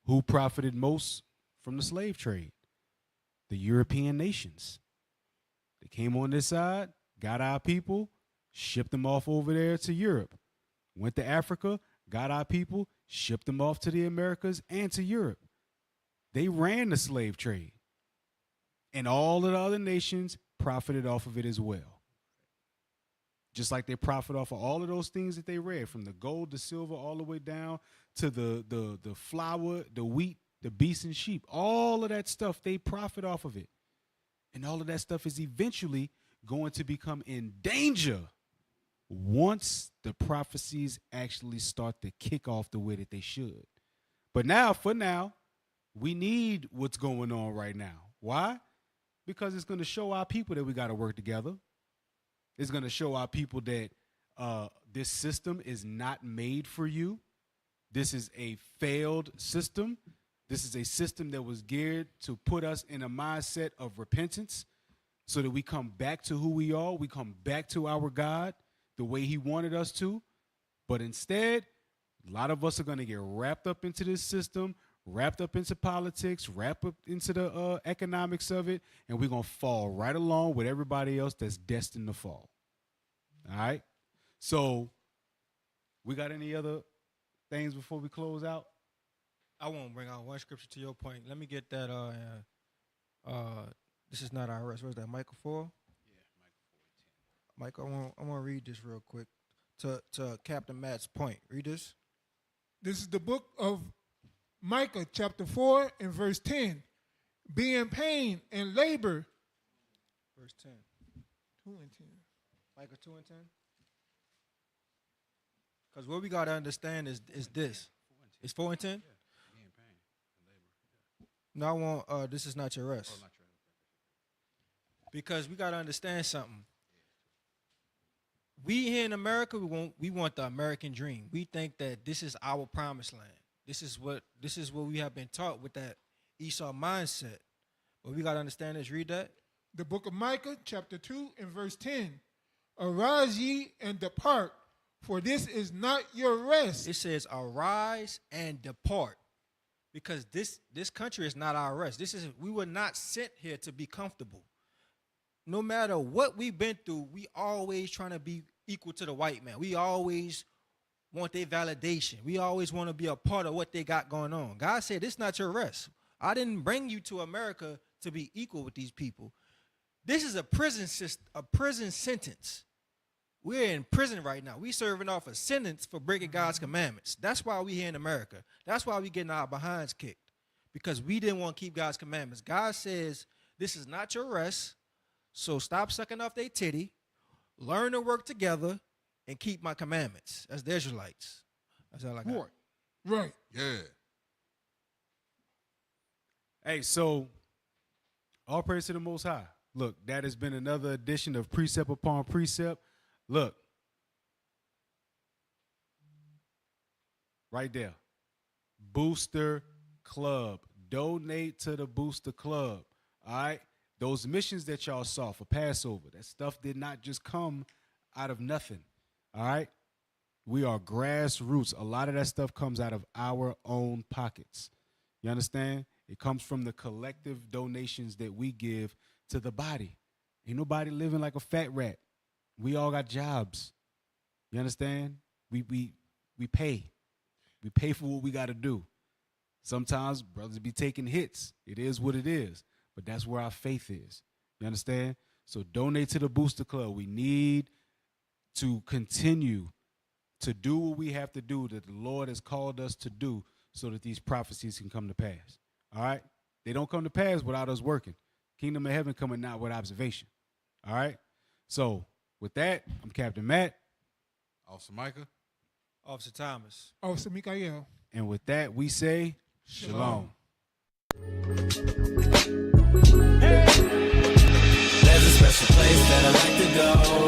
who profited most from the slave trade? The European nations. They came on this side, got our people, shipped them off over there to Europe. Went to Africa, got our people, shipped them off to the Americas and to Europe. They ran the slave trade. And all of the other nations profited off of it as well. Just like they profit off of all of those things that they read, from the gold, the silver, all the way down to the flour, the wheat, the beasts and sheep. All of that stuff, they profit off of it. And all of that stuff is eventually going to become in danger once the prophecies actually start to kick off the way that they should. But now, for now, we need what's going on right now. Why? Because it's going to show our people that we got to work together. It's going to show our people that this system is not made for you. This is a failed system. This is a system that was geared to put us in a mindset of repentance so that we come back to who we are. We come back to our God the way he wanted us to. But instead, a lot of us are going to get wrapped up into this system, wrapped up into politics, wrapped up into the economics of it, and we're going to fall right along with everybody else that's destined to fall. All right? So, we got any other things before we close out? I want to bring out one scripture to your point. Let me get that. This is not IRS. Where's that? Micah 4? Yeah, Micah 4:10. Micah, I want to read this real quick to Captain Matt's point. Read this. This is the book of Micah, chapter 4 and verse 10. Be in pain and labor. Verse 10. 2 and 10. Micah 2 and 10. Because what we got to understand is this. It's 4 and 10? No, I want, this is not your rest. Oh, not your rest. Because we got to understand something. We here in America, we want the American dream. We think that this is our promised land. This is what we have been taught with that Esau mindset. But we got to understand this. Read that. The book of Micah, chapter 2 and verse 10. Arise ye and depart, for this is not your rest. It says, arise and depart. Because this country is not our rest. We were not sent here to be comfortable. No matter what we've been through, we always trying to be equal to the white man. We always want their validation. We always want to be a part of what they got going on. God said, this is not your rest. I didn't bring you to America to be equal with these people. This is a prison sentence. We're in prison right now. We serving off a sentence for breaking God's commandments. That's why we here in America. That's why we getting our behinds kicked, because we didn't want to keep God's commandments. God says, this is not your rest, so stop sucking off their titty, learn to work together, and keep my commandments as the Israelites. That's all I got. Right. Yeah. Hey, so all praise to the Most High. Look, that has been another edition of Precept Upon Precept. Look, right there, Booster Club. Donate to the Booster Club. All right, those missions that y'all saw for Passover, that stuff did not just come out of nothing. All right, we are grassroots. A lot of that stuff comes out of our own pockets. You understand? It comes from the collective donations that we give to the body. Ain't nobody living like a fat rat. We all got jobs. You understand? We pay. We pay for what we got to do. Sometimes brothers be taking hits. It is what it is. But that's where our faith is. You understand? So donate to the Booster Club. We need to continue to do what we have to do that the Lord has called us to do so that these prophecies can come to pass. All right? They don't come to pass without us working. Kingdom of heaven coming not with observation. All right? So with that, I'm Captain Matt. Officer Micah. Officer Thomas. Officer Mikael. And with that, we say shalom. There's a special place that I like to go.